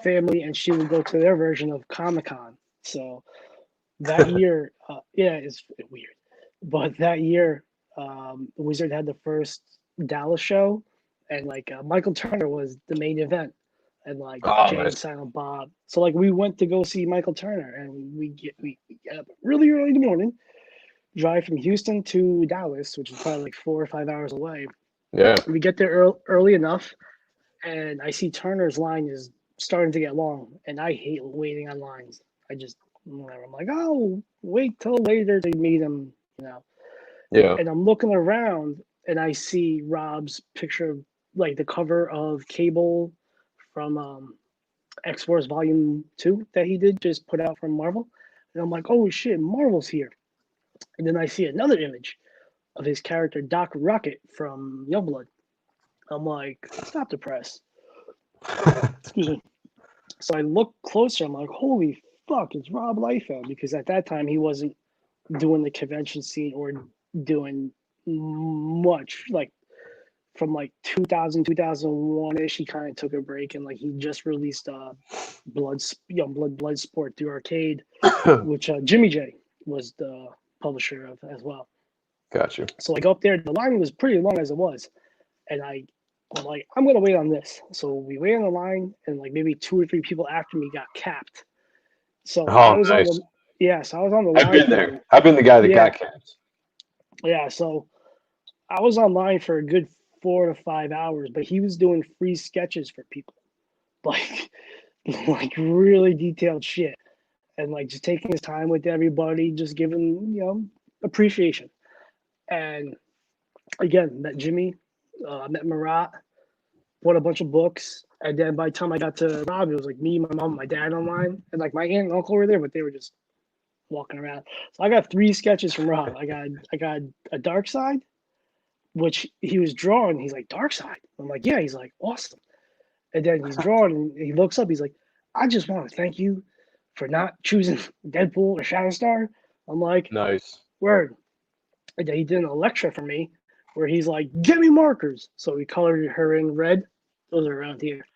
family, and she would go to their version of Comic Con. So that year, yeah, it's weird. But that year, Wizard had the first Dallas show, and like Michael Turner was the main event, and like Oh, Jay and nice. Silent Bob. So like we went to go see Michael Turner, and we get up really early in the morning, drive from Houston to Dallas, which is probably like 4 or 5 hours away. Yeah. We get there early enough, and I see Turner's line is starting to get long, and I hate waiting on lines. I just whatever. I'm like, oh, wait till later to meet him, you know. Yeah. And I'm looking around, and I see Rob's picture, like the cover of Cable from X Force Volume 2 that he did just put out from Marvel. And I'm like, oh shit, Marvel's here. And then I see another image of his character Doc Rocket from Youngblood. I'm like, stop the press. Excuse me. So I look closer. I'm like, holy fuck, it's Rob Liefeld. Because at that time, he wasn't doing the convention scene or doing much. Like, from like 2000, 2001-ish, he kind of took a break. And, like, he just released Blood Sport through Arcade, which Jimmy J was the publisher of as well. Gotcha. So, like, up there, the line was pretty long as it was. And I'm like, I'm gonna wait on this. So we wait on the line, and like maybe 2 or 3 people after me got capped. So I Oh, was on nice. the so I was on the I've line. been there. I've been the guy that got capped. Yeah, so I was online for a good 4 to 5 hours, but he was doing free sketches for people, like like really detailed shit, and like just taking his time with everybody, just giving appreciation. And again, met Jimmy, met Marat, bought a bunch of books, and then by the time I got to Rob, it was like me, my mom, my dad online, and like my aunt and uncle were there, but they were just walking around. So I got 3 sketches from Rob. I got a Dark Side, which he was drawing. He's like, Dark Side. I'm like, yeah. He's like, awesome. And then he's drawing, and he looks up. He's like, I just want to thank you for not choosing Deadpool or Shatterstar. I'm like, Nice. word. And then he did an Electra for me, where he's like, get me markers. So he colored her in red. Those are around here.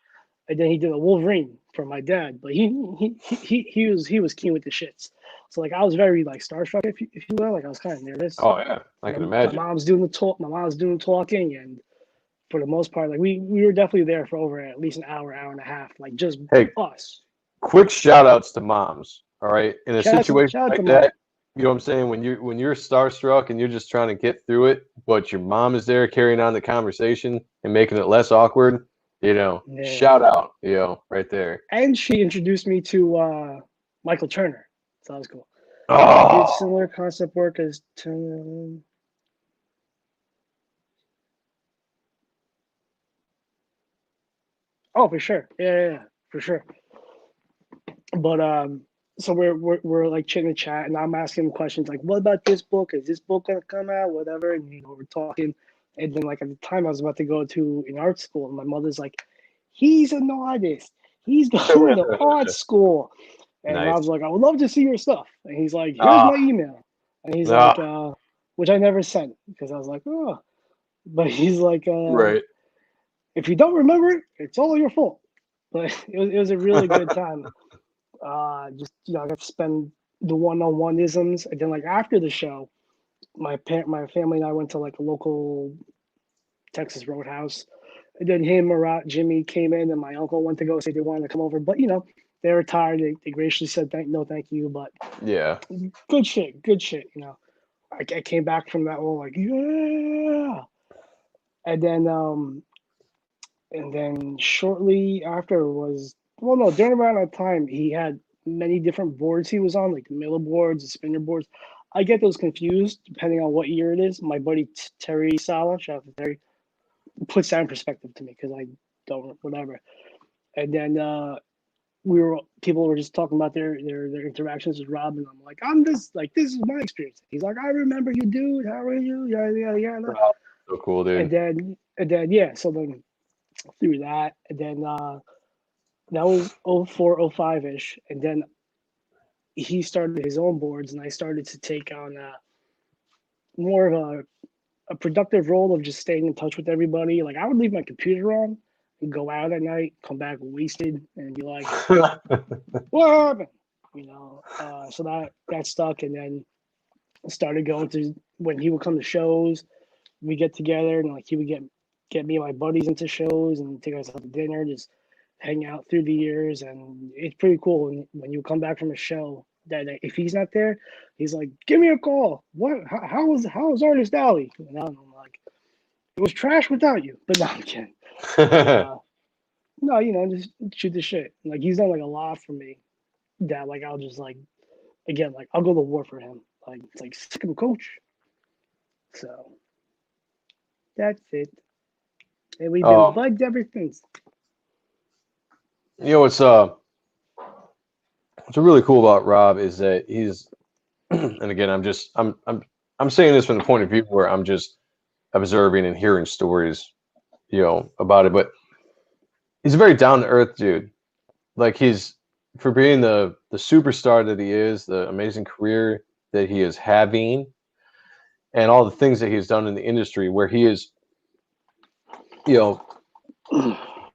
And then he did a Wolverine for my dad, but he was keen with the shits. So like I was very like starstruck, if you will. Like I was kind of nervous. Oh yeah, I can imagine. My mom's doing the talk. My mom's doing the talking, and for the most part, like we were definitely there for over at least an hour, hour and a half, like just us. Quick shout outs to moms. All right, in a situation like that, you know what I'm saying? When you're starstruck and you're just trying to get through it, but your mom is there carrying on the conversation and making it less awkward. Shout out, right there. And she introduced me to Michael Turner, so that was cool. Oh. Did similar concept work as Turner. Oh, for sure, yeah, for sure. But so we're like chit and chat, and I'm asking him questions like, "What about this book? Is this book gonna come out? Whatever." And we're talking, and then like at the time I was about to go to an art school, and my mother's like, "He's an artist. He's going to art school." And nice. Rob's like, "I would love to see your stuff." And he's like, "Here's my email." And he's like, which I never sent because I was like, "Oh," but he's like, "Right. If you don't remember it, it's all your fault." But it was a really good time. Just I got to spend the one-on-one isms, and then like after the show, my family and I went to like a local Texas Roadhouse, and then him, Marat, Jimmy came in, and my uncle went to go say they wanted to come over, but they were tired. They graciously said no, thank you. But yeah, good shit. I came back from that all like yeah, and then shortly after was. Well, no, during around that time, he had many different boards he was on, like the Miller boards, the spinner boards. I get those confused depending on what year it is. My buddy Terry Sala, shout out to Terry, puts that in perspective to me because I don't, whatever. And then people were just talking about their interactions with Rob, and I'm like, this is my experience. He's like, I remember you, dude. How are you? Yeah. Oh, so cool, dude. And then yeah, so then through that, and then. That was 04, 05-ish. And then he started his own boards, and I started to take on more of a productive role of just staying in touch with everybody. Like I would leave my computer on and go out at night, come back wasted, and be like, what happened? So that stuck. And then started going to when he would come to shows, we get together, and like he would get me and my buddies into shows and take us out to dinner, just hang out through the years. And it's pretty cool when you come back from a show that if he's not there, he's like, give me a call. What? How was Artist Alley? And I'm like, it was trash without you. But no, I'm kidding. No, just shoot the shit. Like he's done like a lot for me that like I'll just like again like I'll go to war for him. Like it's like sick of a coach. So that's it. And we've been Um, bugged ever since. you know what's really cool about Rob is that he's and again I'm saying this from the point of view where I'm just observing and hearing stories, about it, but he's a very down to earth dude. Like he's for being the superstar that he is, the amazing career that he is having, and all the things that he's done in the industry, where he is, you know,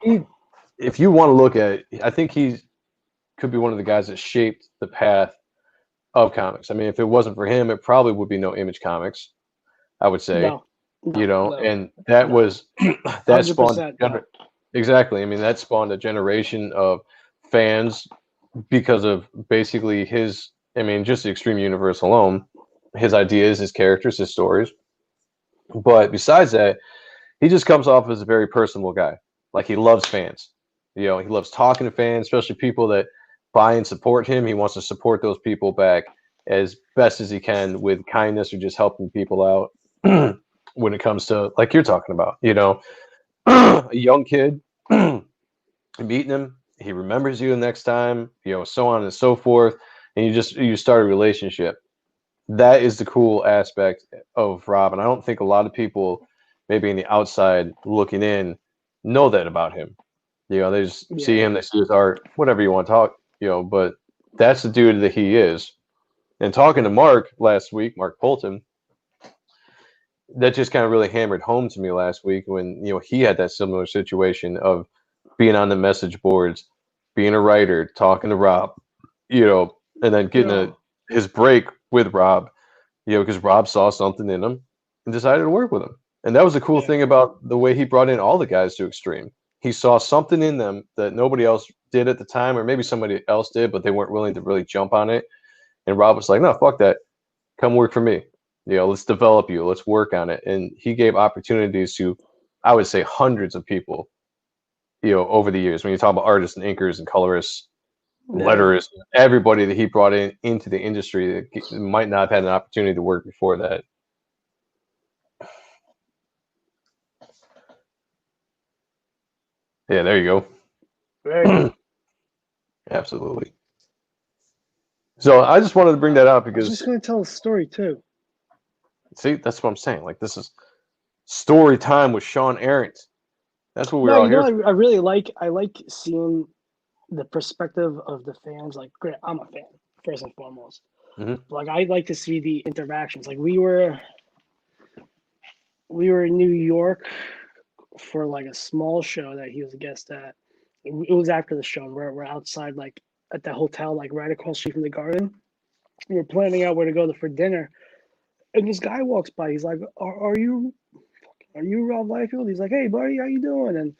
he, if you want to look at it, I think he could be one of the guys that shaped the path of comics. I mean, if it wasn't for him, it probably would be no Image Comics, I would say, No, no, no, and that no. was that spawned 100% no. exactly. I mean, that spawned a generation of fans because of basically his, I mean, just the Extreme Universe alone, his ideas, his characters, his stories. But besides that, he just comes off as a very personable guy. Like he loves fans. He loves talking to fans, especially people that buy and support him. He wants to support those people back as best as he can with kindness or just helping people out when it comes to like you're talking about, a young kid meeting him, he remembers you the next time, so on and so forth, and you start a relationship. That is the cool aspect of Rob, and I don't think a lot of people, maybe in the outside looking in, know that about him. They just see Yeah, him, they see his art, whatever you want to talk, but that's the dude that he is. And talking to Mark last week, Mark Polton, that just kind of really hammered home to me last week when he had that similar situation of being on the message boards, being a writer, talking to Rob, and then getting yeah, his break with Rob, because Rob saw something in him and decided to work with him. And that was the cool yeah, thing about the way he brought in all the guys to Extreme. He saw something in them that nobody else did at the time, or maybe somebody else did, but they weren't willing to really jump on it. And Rob was like, "No, fuck that. Come work for me. Let's develop you. Let's work on it." And he gave opportunities to, I would say, hundreds of people, over the years. When you talk about artists and inkers and colorists, yeah. letterers, everybody that he brought into the industry that might not have had an opportunity to work before that. Yeah, there you Very go. true. Absolutely. So I just wanted to bring that up I was just because, gonna tell a story too. see, that's what I'm saying. Like, this is story time with Sean Arendt. That's what we're No, all here for. I really like seeing the perspective of the fans. Like, great, I'm a fan first and foremost. Hmm. Like, I like to see the interactions. Like, we were in New York for like a small show that he was a guest at. It was after the show. We're outside like at the hotel, like right across the street from the garden. We were planning out where to go for dinner, and this guy walks by. He's like, "Are you Rob Liefeld?" He's like, "Hey, buddy, how you doing?" And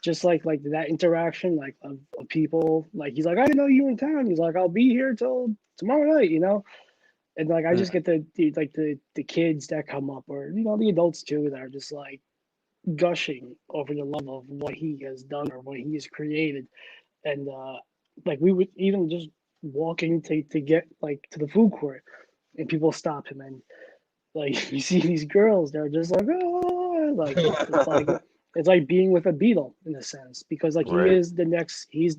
just like that interaction, like of people. Like he's like, "I didn't know you were in town." He's like, "I'll be here till tomorrow night." And like I just get the kids that come up, or the adults too, that are just like gushing over the love of what he has done or what he has created. And like we would even just walking to get like to the food court, and people stop him, and like you see these girls, they're just like, oh, like it's like being with a Beatle in a sense, because like he Right. is the next. He's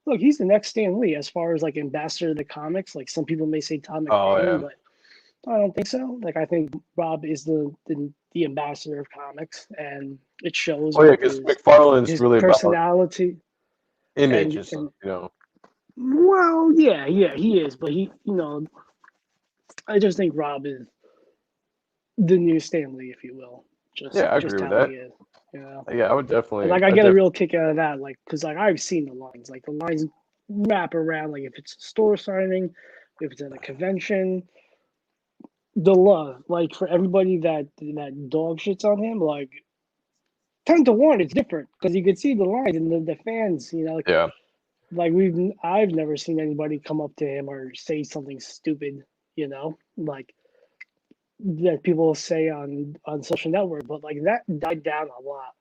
the next Stan Lee as far as like ambassador of the comics. Like some people may say Todd Oh, McFarlane, yeah. but I don't think so. Like I think Rob is the ambassador of comics, and it shows Oh, yeah, with because his McFarlane's his really about personality. image and and stuff, and well, yeah, he is, but I just think Rob is the new Stan Lee, if you will, Yeah, just I just agree with how he that. is, you know. Yeah, And like I get a real kick out of that, like because like I've seen like the lines wrap around, like if it's a store signing, if it's at a convention, the love, like for everybody that dog shits on him, like 10 to 1, it's different because you could see the lines and the fans, yeah. like I've never seen anybody come up to him or say something stupid, like that people say on social network, but like that died down a lot,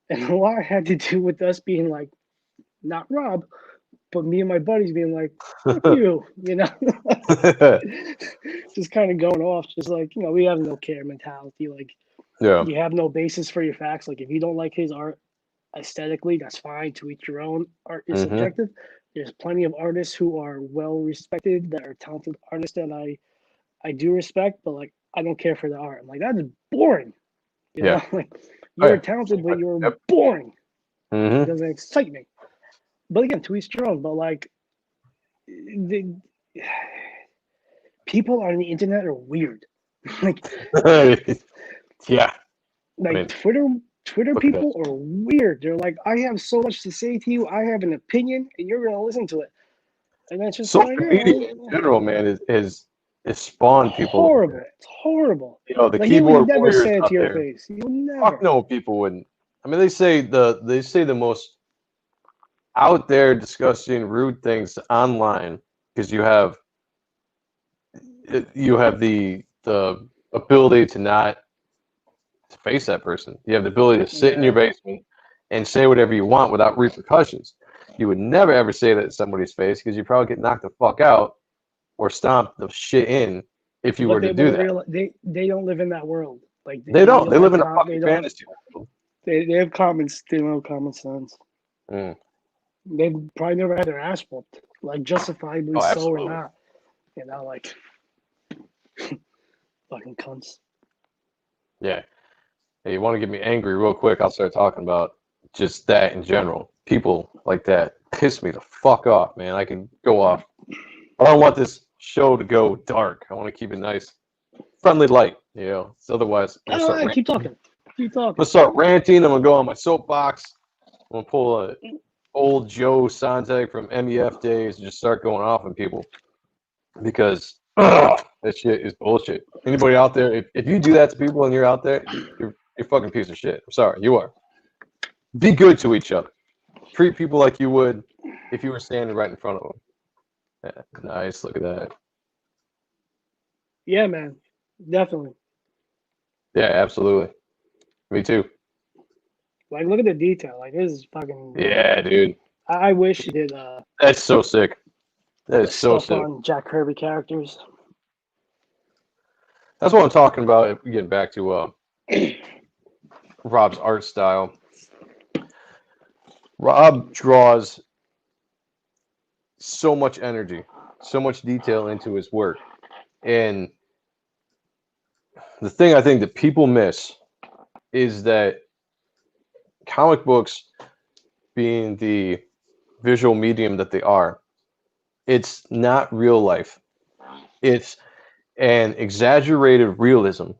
and a lot had to do with us being like not Rob, but me and my buddies being like, "Fuck you," just kind of going off, just like we have no care mentality. Like Yeah. you have no basis for your facts. Like if you don't like his art aesthetically, that's fine. To each your own. Art is Mm-hmm. subjective. There's plenty of artists who are well respected, that are talented artists that I do respect, but like I don't care for the art. I'm like, that's boring. Yeah. Like Oh, you're yeah. talented, but you're Yep. boring. It Mm-hmm. doesn't excite me. But again, to each their own. But like the people on the internet are weird. like Yeah. I like mean, Twitter look at that. people are weird. They're like, I have so much to say to you. I have an opinion, and you're gonna listen to it. And that's just like, Social media in general, man, is spawned people like horrible. that. It's horrible. The Like he would keyboard never warriors say it out to your there. face. You would Fuck never. no, people wouldn't. I mean, they say the most out there, disgusting, rude things online because you have the ability to not face that person. You have the ability to sit in your Yeah. basement and say whatever you want without repercussions. You would never ever say that to somebody's face because you probably get knocked the fuck out or stomp the shit in if you But were to they do won't that. realize they don't live in that world. Like They they don't. They don't live have in a they fucking don't fantasy world. they have they don't have common sense. Mm. They've probably never had their ass whooped, like justifiably Oh, so or absolutely. not. Like fucking cunts. Yeah. Hey, you want to get me angry real quick? I'll start talking about just that in general. People like that piss me the fuck off, man. I can go off. I don't want this show to go dark. I want to keep it nice, friendly light. So otherwise, I'm gonna start Oh, ranting. keep talking. Keep I'm talking. gonna start ranting. I'm gonna go on my soapbox. I'm gonna pull a old Joe Sontag from MEF days and just start going off on people because that shit is bullshit. Anybody out there, if you do that to people and you're out there, you're a fucking piece of shit. I'm sorry, you are. Be good to each other. Treat people like you would if you were standing right in front of them. Yeah, nice. Look at that. Yeah, man. Definitely. Yeah, absolutely. Me too. Like look at the detail. Like this is fucking Yeah, dude. I wish he did That's so sick. That is so stuff sick. on Jack Kirby characters. That's what I'm talking about. Getting back to Rob's art style. Rob draws so much energy, so much detail into his work. And the thing I think that people miss is that comic books, being the visual medium that they are, it's not real life. It's an exaggerated realism.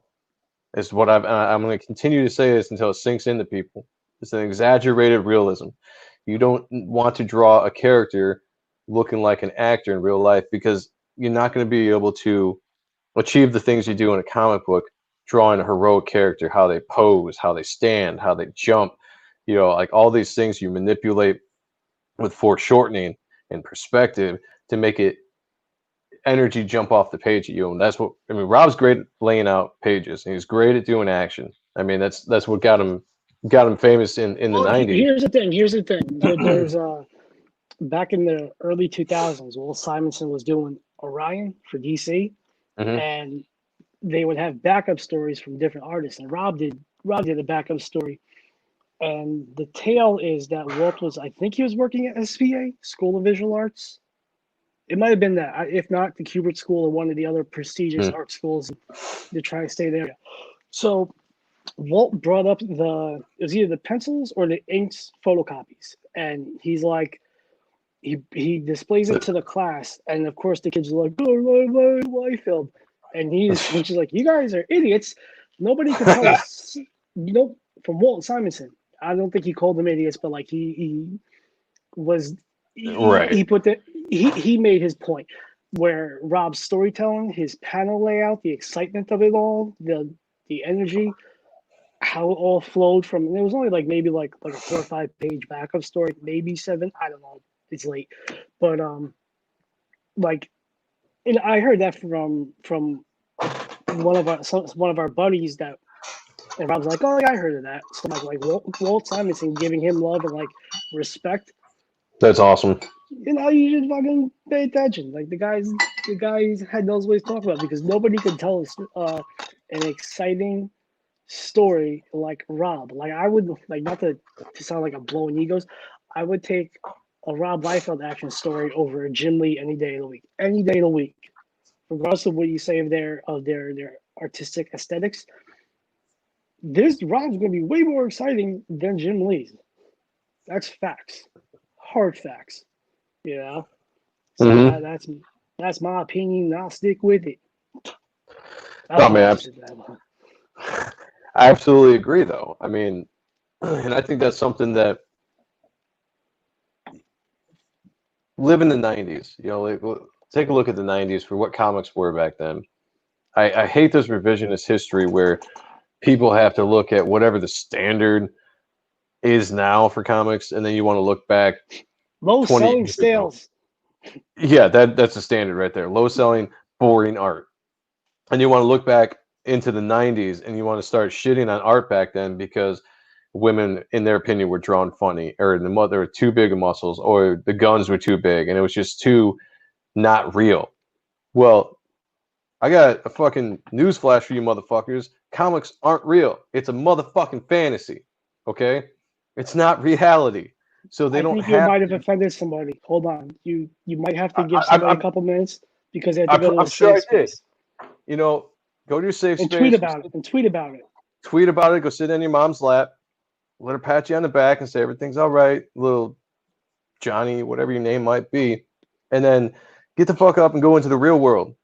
Is what I'm going to continue to say this until it sinks into people. It's an exaggerated realism. You don't want to draw a character looking like an actor in real life because you're not going to be able to achieve the things you do in a comic book drawing a heroic character, how they pose, how they stand, how they jump, like all these things you manipulate with foreshortening and perspective to make it energy jump off the page at you. And that's what I mean. Rob's great at laying out pages, and he's great at doing action. I mean, that's what got him famous in the Well, '90s. here's the thing. Here's the thing. There's back in the early 2000s, Will Simonson was doing Orion for DC, Hmm. and they would have backup stories from different artists. And Rob did a backup story. And the tale is that Walt was, I think he was working at SVA, School of Visual Arts. It might have been that, if not the Kubert School or one of the other prestigious art schools. They're trying to stay there. So Walt brought up it was either the pencils or the inks photocopies, and he's like, he displays it to the class, and of course the kids are like, oh, Liefeld, and he's just like, you guys are idiots. Nobody could tell us, from Walt Simonson. I don't think he called them idiots, but like he was Right. he put the he made his point where Rob's storytelling, his panel layout, the excitement of it all, the energy, how it all flowed from. And it was only like maybe like a 4 or 5 page backup story, maybe 7. I don't know. It's late, but like, and I heard that from one of our buddies that. And Rob's like, oh, yeah, I heard of that. So like Walt Simonson giving him love and like respect. That's awesome. You know, you should fucking pay attention. Like the guys had knows what he's talking about because nobody can tell us an exciting story like Rob. Like I would like not to sound like I'm blowing egos. I would take a Rob Liefeld action story over a Jim Lee any day of the week. Any day of the week. Regardless of what you say of their artistic aesthetics. This Rob's gonna be way more exciting than Jim Lee's. That's facts. Hard facts. You know? So Mm-hmm. that's my opinion, and I'll stick with it. Oh man, I absolutely agree. Though I mean, and I think that's something that live in the '90s. You know, like, take a look at the '90s for what comics were back then. I hate this revisionist history where people have to look at whatever the standard is now for comics, and then you want to look back low 20 selling years ago. stales. Yeah, that's the standard right there. Low selling, boring art. And you want to look back into the '90s and you want to start shitting on art back then because women, in their opinion, were drawn funny, or there were too big of muscles, or the guns were too big, and it was just too not real. Well, I got a fucking newsflash for you motherfuckers. Comics aren't real. It's a motherfucking fantasy. Okay? It's not reality. So they I don't think you have might have to. offended somebody. Hold on. You might have to give somebody a couple minutes because they have to go to I'm a sure safe I did. space. You know, go to your safe And space. tweet about it. Tweet about it. Go sit in your mom's lap. Let her pat you on the back and say everything's all right, little Johnny, whatever your name might be. And then get the fuck up and go into the real world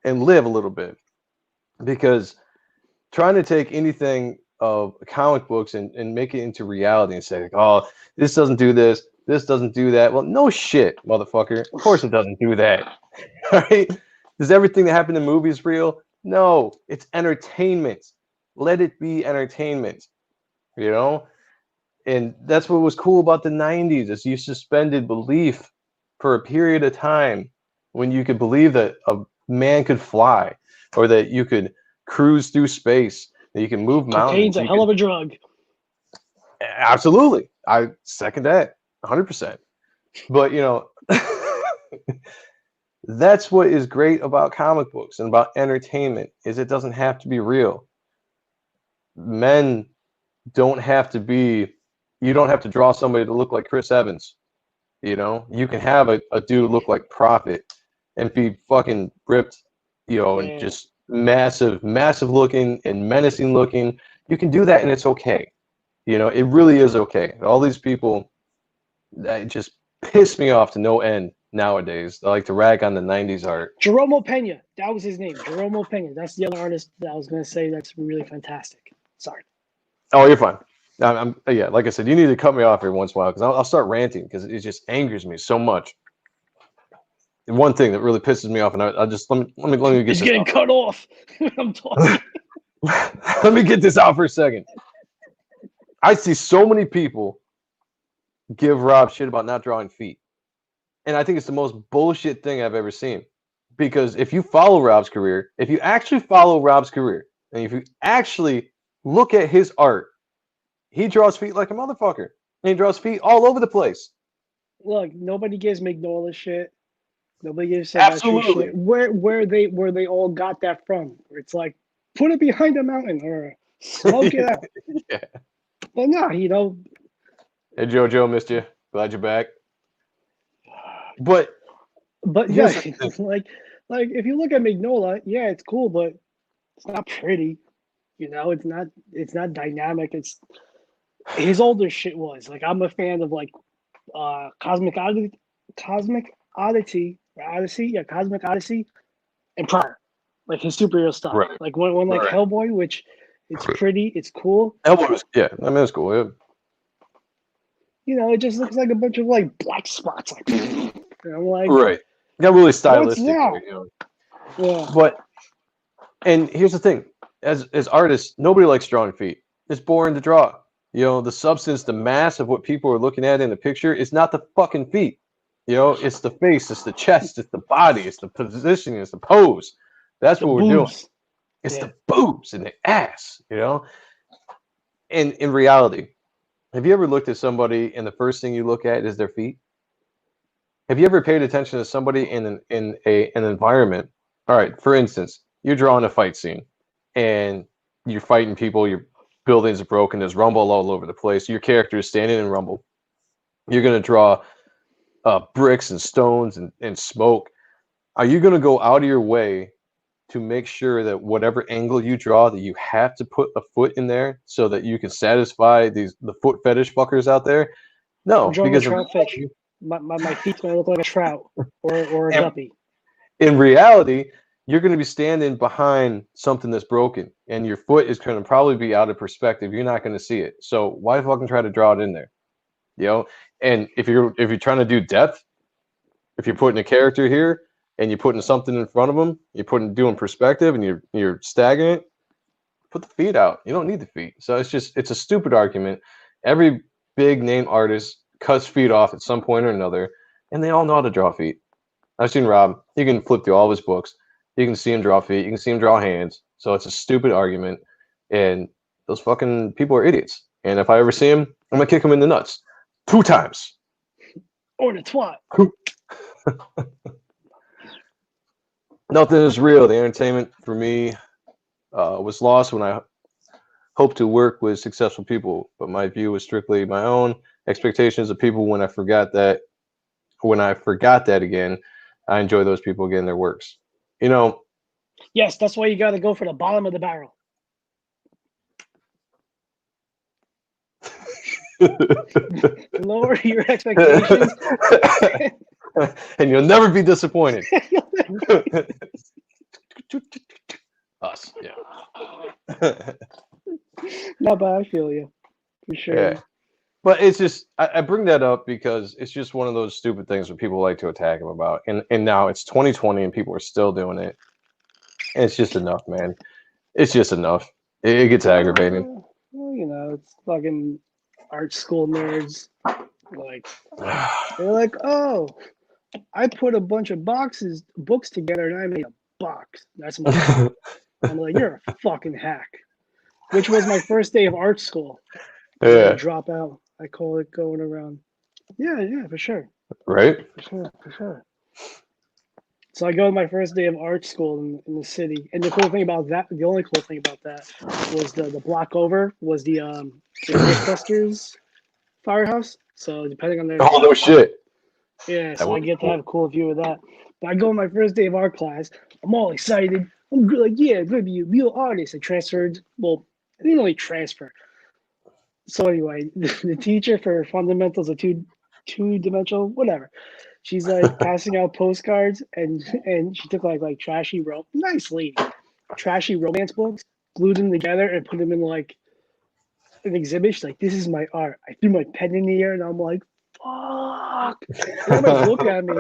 and live a little bit. Because trying to take anything of comic books and make it into reality and say, oh, this doesn't do this doesn't do that. Well, no shit, motherfucker. Of course it doesn't do that. Right? Is everything that happened in movies real? No, it's entertainment. Let it be entertainment. You know? And that's what was cool about the '90s is you suspended belief for a period of time when you could believe that a man could fly or that you could cruise through space, that you can move Cocaine's mountains. a hell of a drug. Absolutely. I second that 100%. But, you know, that's what is great about comic books and about entertainment is it doesn't have to be real. Men don't have to be, you don't have to draw somebody to look like Chris Evans. You know, you can have a dude look like Prophet and be fucking ripped, you know, and Yeah. just massive looking and menacing looking. You can do that and it's okay. You know, it really is okay. All these people that just piss me off to no end nowadays. They like to rag on the '90s art. Jerome Pena. That was his name. Jerome Pena. That's the other artist that I was going to say that's really fantastic. Sorry. Oh, you're fine. Yeah, like I said, you need to cut me off every once in a while because I'll start ranting because it just angers me so much. And one thing that really pisses me off, and I just let me get It's this getting out. cut off. I'm talking. Let me get this out for a second. I see so many people give Rob shit about not drawing feet. And I think it's the most bullshit thing I've ever seen. Because if you follow Rob's career, if you actually follow Rob's career, and if you actually look at his art, he draws feet like a motherfucker. And he draws feet all over the place. Look, nobody gives Mignola shit. Nobody gives Silvestri shit. Where they all got that from? Where it's like, put it behind a mountain or smoke it out. Yeah. But no, you know. Hey JoJo, missed you. Glad you're back. But yeah, like if you look at Mignola, yeah, it's cool, but it's not pretty. You know, it's not dynamic. It's his older shit was. Like I'm a fan of like Cosmic Odyssey, Cosmic Odyssey, and Prior, like his superhero stuff. right. Like one like Hellboy, which it's pretty, it's cool. Hellboy was, yeah, I mean it's cool. Yeah. You know, it just looks like a bunch of like black spots. Like, and I'm like, right. Got really stylistic. What's that? There, you know? Yeah. But and here's the thing: as artists, nobody likes drawing feet. It's boring to draw. You know, the substance, the mass of what people are looking at in the picture is not the fucking feet. You know, it's the face, it's the chest, it's the body, it's the positioning, it's the pose. That's what we're doing. It's the boobs and the ass, you know? And in reality, have you ever looked at somebody and the first thing you look at is their feet? Have you ever paid attention to somebody in an environment? All right, for instance, you're drawing a fight scene, and you're fighting people. Your buildings are broken. There's rumble all over the place. Your character is standing in rumble. You're gonna draw bricks and stones and smoke. Are you gonna go out of your way to make sure that whatever angle you draw, that you have to put a foot in there so that you can satisfy the foot fetish fuckers out there? I'm No, drawing a because trout fish. My feet's gonna look like a trout or a in, guppy. in reality, you're going to be standing behind something that's broken, and your foot is going to probably be out of perspective. You're not going to see it. So why fucking try to draw it in there? You know. And if you're trying to do depth, if you're putting a character here and you're putting something in front of them, doing perspective, and you're staggering it, put the feet out. You don't need the feet. So it's a stupid argument. Every big name artist cuts feet off at some point or another, and they all know how to draw feet. I've seen Rob. You can flip through all of his books. You can see him draw feet. You can see him draw hands. So it's a stupid argument, and those fucking people are idiots. And if I ever see him, I'm gonna kick him in the nuts 2 times. Or the twat. Nothing is real. The entertainment for me was lost when I hoped to work with successful people, but my view was strictly my own expectations of people. When I forgot that again, I enjoy those people getting their works. You know. Yes, that's why you got to go for the bottom of the barrel. Lower your expectations. And you'll never be disappointed. Us, yeah. No, but I feel you. For sure. Yeah. But it's just, I bring that up because it's just one of those stupid things where people like to attack him about. And now it's 2020 and people are still doing it. And it's just enough, man. It's just enough. It gets aggravating. Well, it's fucking art school nerds. Like, they're like, oh, I put a bunch of books together, and I made a box. That's my book. I'm like, you're a fucking hack. Which was my first day of art school. Yeah. Drop out. I call it going around. Yeah, for sure. Right? For sure. So I go to my first day of art school in the city, and the only cool thing about that was the block over was the Ghostbusters firehouse. So depending on their no shit. Yeah, so I get to have a cool view of that. But I go on my first day of art class. I'm all excited. I'm like, yeah, I'm gonna be a real artist. I transferred. Well, I didn't really transfer. So anyway, the teacher for fundamentals of two-dimensional, whatever. She's like passing out postcards, and she took like trashy nice lady, trashy romance books, glued them together, and put them in like an exhibit. She's like, "This is my art." I threw my pen in the air, and I'm like, "Fuck!" And everybody's looking at me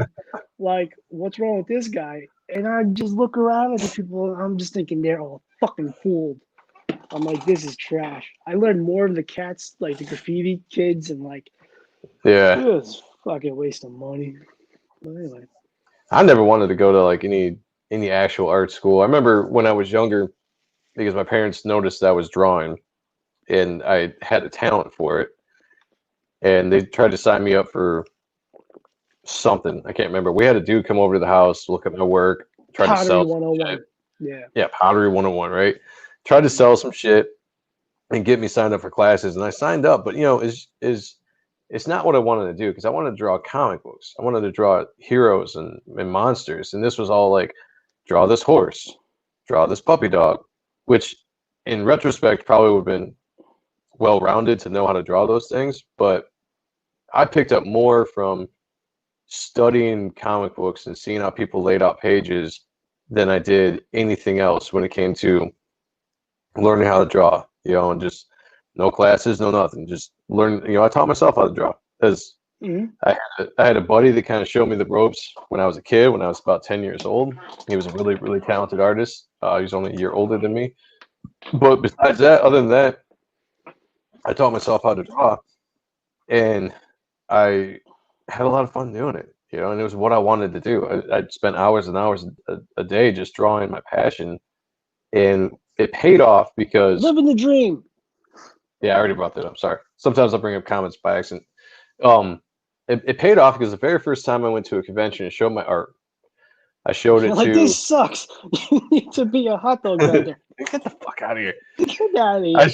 like, "What's wrong with this guy?" And I just look around at the people, and I'm just thinking they're all fucking fooled. I'm like, "This is trash." I learned more of the cats, like the graffiti kids, and like, yeah, it was fucking waste of money. But anyway, I never wanted to go to like any actual art school. I remember when I was younger, because my parents noticed that I was drawing, and I had a talent for it, and they tried to sign me up for something. I can't remember. We had a dude come over to the house, look at my work, try to Pottery sell 101. Yeah. Yeah, Pottery 101, right? Tried to sell some shit and get me signed up for classes, and I signed up, but it's not what I wanted to do, because I wanted to draw comic books. I wanted to draw heroes and monsters, and this was all like, draw this horse, draw this puppy dog, which in retrospect probably would have been well-rounded to know how to draw those things, but I picked up more from studying comic books and seeing how people laid out pages than I did anything else when it came to learning how to draw, and just no classes, no nothing, just learn. I taught myself how to draw, because I had a buddy that kind of showed me the ropes when I was a kid, when I was about 10 years old. He was a really, really talented artist. He was only a year older than me. But besides that, other than that, I taught myself how to draw, and I had a lot of fun doing it, and it was what I wanted to do. I'd spent hours and hours a day just drawing my passion, and it paid off because living the dream. Yeah, I already brought that up. Sorry. Sometimes I'll bring up comments by accident. it paid off because the very first time I went to a convention and showed my art, I showed You're it like, to. this sucks. You need to be a hot dog vendor. Get the fuck out of here! Get out of here. I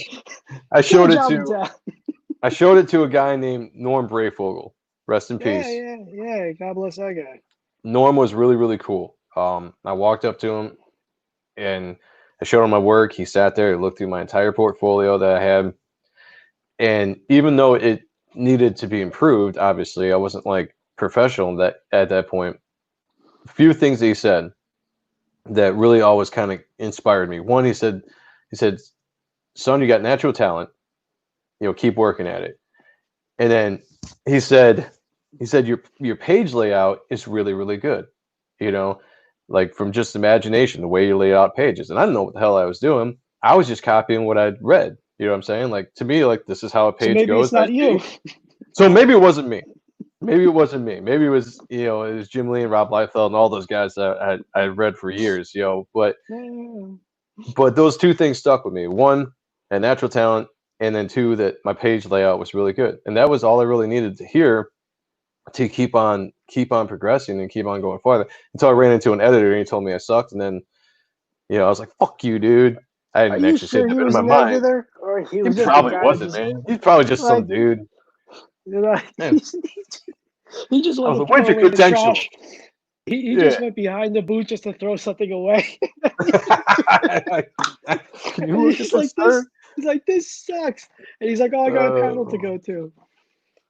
I Get a showed it job in to town. I showed it to a guy named Norm Brayfogle. Rest in Yeah, peace. yeah, yeah. God bless that guy. Norm was really, really cool. I walked up to him and I showed him my work. He sat there, he looked through my entire portfolio that I had. And even though it needed to be improved, obviously, I wasn't like professional that at that point. A few things that he said that really always kind of inspired me. One, he said, son, you got natural talent, keep working at it. And then he said, your page layout is really, really good. You know, like from just imagination, the way you lay out pages. And I didn't know what the hell I was doing. I was just copying what I'd read. You know what I'm saying? Like to me, like this is how a So page maybe goes. it's not you. So maybe it wasn't me. Maybe it wasn't me. Maybe it was, it was Jim Lee and Rob Liefeld and all those guys that I had read for years, But those two things stuck with me. One, a natural talent, and then two, that my page layout was really good. And that was all I really needed to hear to keep on progressing and keep on going farther until I ran into an editor and he told me I sucked. And then, I was like, fuck you, dude. I Are didn't you actually say sure that he in was my an mind. editor, or he He was just a probably guy that wasn't, just man. He's probably just some like, dude. like Yeah. he just I was wanted to like, throw where's your away the credentials? trash. He Yeah. just went behind the booth just to throw something away. Can you And look at he's this, like, this. sir? He's like, this sucks. And he's like, oh, I got a panel to Oh. go to.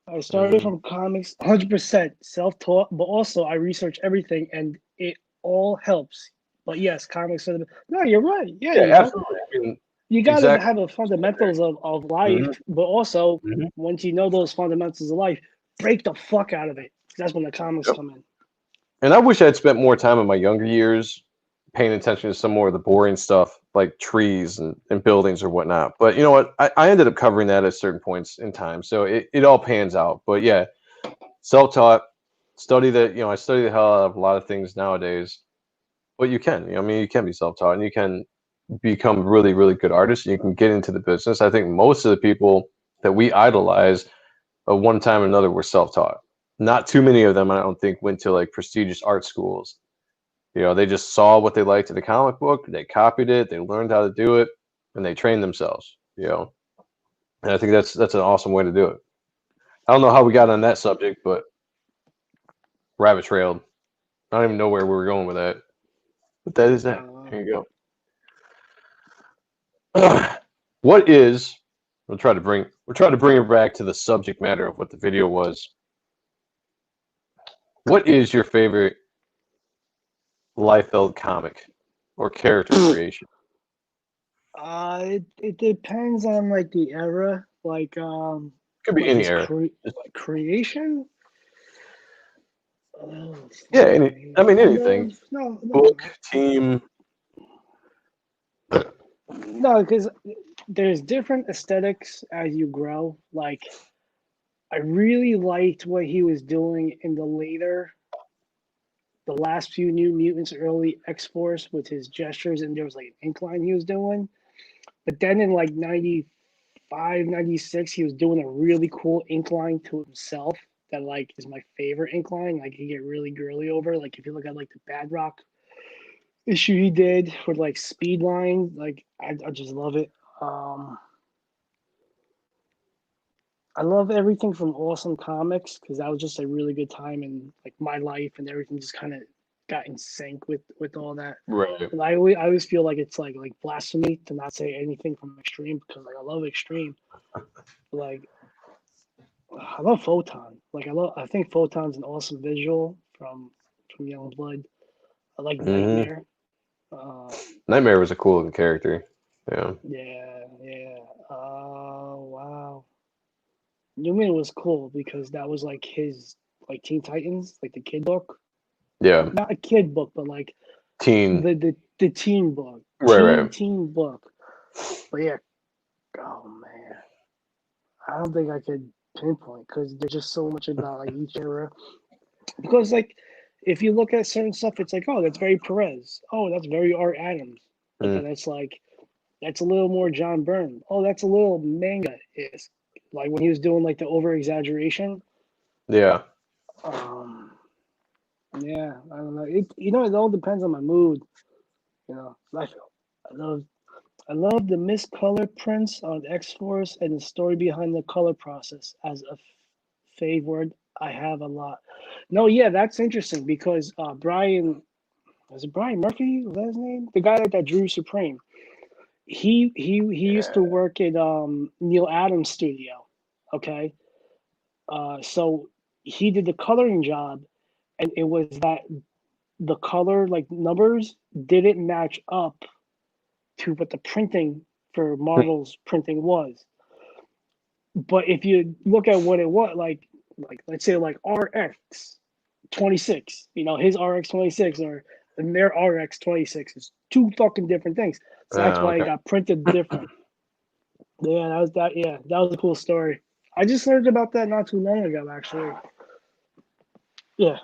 I started from comics, 100% self-taught, but also I research everything, and it all helps. But yes, comics are the. No, you're right. Yeah, Yeah, absolutely. I mean, you got to exactly. have the fundamentals of life, Mhm, but also mhm. once you know those fundamentals of life, break the fuck out of it. That's when the comics Yep. come in. And I wish I'd spent more time in my younger years paying attention to some more of the boring stuff like trees and buildings or whatnot. But you know what? I ended up covering that at certain points in time. So it all pans out. But yeah, self-taught, study that, I study the hell out of a lot of things nowadays. But you can, you can be self-taught and you can become really, really good artists. You can get into the business. I think most of the people that we idolize at one time or another were self-taught. Not too many of them, I don't think, went to like prestigious art schools. They just saw what they liked in the comic book, they copied it, they learned how to do it, and they trained themselves. And I think that's an awesome way to do it. I don't know how we got on that subject, but rabbit trailed. I don't even know where we were going with that. But that is that. Uh, Here you go. What is we'll try to bring it back to the subject matter of what the video was. What is your favorite Liefeld comic or character creation? it depends on like the era, Could be like any his era. Just like, creation. Oh, yeah, fuck me. I mean I anything. love no, Book, team. no, because there's different aesthetics as you grow. Like I really liked what he was doing in the last few New Mutants, early X Force with his gestures, and there was like an incline he was doing. But then in like 95, 96, he was doing a really cool incline to himself that like is my favorite incline. Like he get really girly over. Like if you look at like the Bad Rock issue he did for like Speedline, like I just love it. Um, I love everything from Awesome Comics because that was just a really good time in like my life, and everything just kind of got in sync with all that. Right. And I always feel like it's like blasphemy to not say anything from Extreme because like I love Extreme. Like I love Photon. I think Photon's an awesome visual from Young Blood. I like Hmm. Nightmare. Uh, Nightmare was a cool looking character. Yeah. yeah, yeah. Wow. Newman was cool because that was like his like Teen Titans, like the kid book. Yeah. Not a kid book, but like Teen. the teen book. Right, right. Teen book. But yeah, oh man. I don't think I could pinpoint because there's just so much about like each era. Because like if you look at certain stuff, it's like, oh, that's very Perez. Oh, that's very Art Adams. But Mm. then it's like that's a little more John Byrne. Oh, that's a little manga is like when he was doing like the over exaggeration. Yeah. Um, yeah, I don't know. It all depends on my mood. I love I love the miscolor prints on X Force and the story behind the color process as a favorite I have a lot. No, yeah, that's interesting because Brian was it Brian Murphy? Was that his name? The guy that drew Supreme. He used to Yeah. work at Neil Adams' studio. Okay, so he did the coloring job, and it was that the color like numbers didn't match up to what the printing for Marvel's printing was. But if you look at what it was, like let's say like RX 26, his RX 26 or and their RX 26 is two fucking different things. So that's why it Okay. got printed different. Yeah, that was that. Yeah, that was a cool story. I just learned about that not too long ago, actually. Yeah,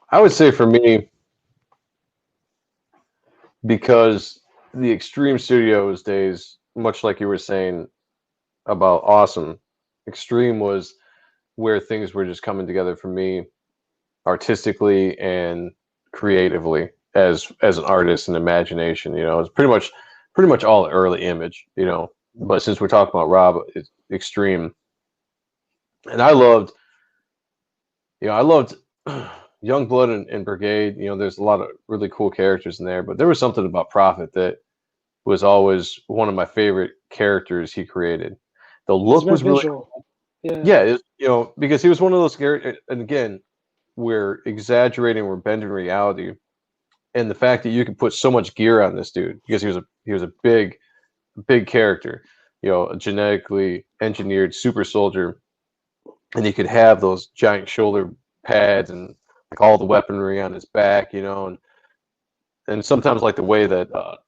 I would say for me, because the Extreme Studios days, much like you were saying about Awesome, Extreme was where things were just coming together for me artistically and creatively as an artist and imagination. It's pretty much all early Image. But since we're talking about Rob, it's Extreme, and I loved Youngblood and Brigade. There's a lot of really cool characters in there, but there was something about Prophet that was always one of my favorite characters he created. The it's look very was really visual. Yeah, yeah, because he was one of those characters, and again, we're exaggerating, we're bending reality, and the fact that you could put so much gear on this dude because he was a big character, a genetically engineered super soldier, and he could have those giant shoulder pads and like all the weaponry on his back, and sometimes like the way that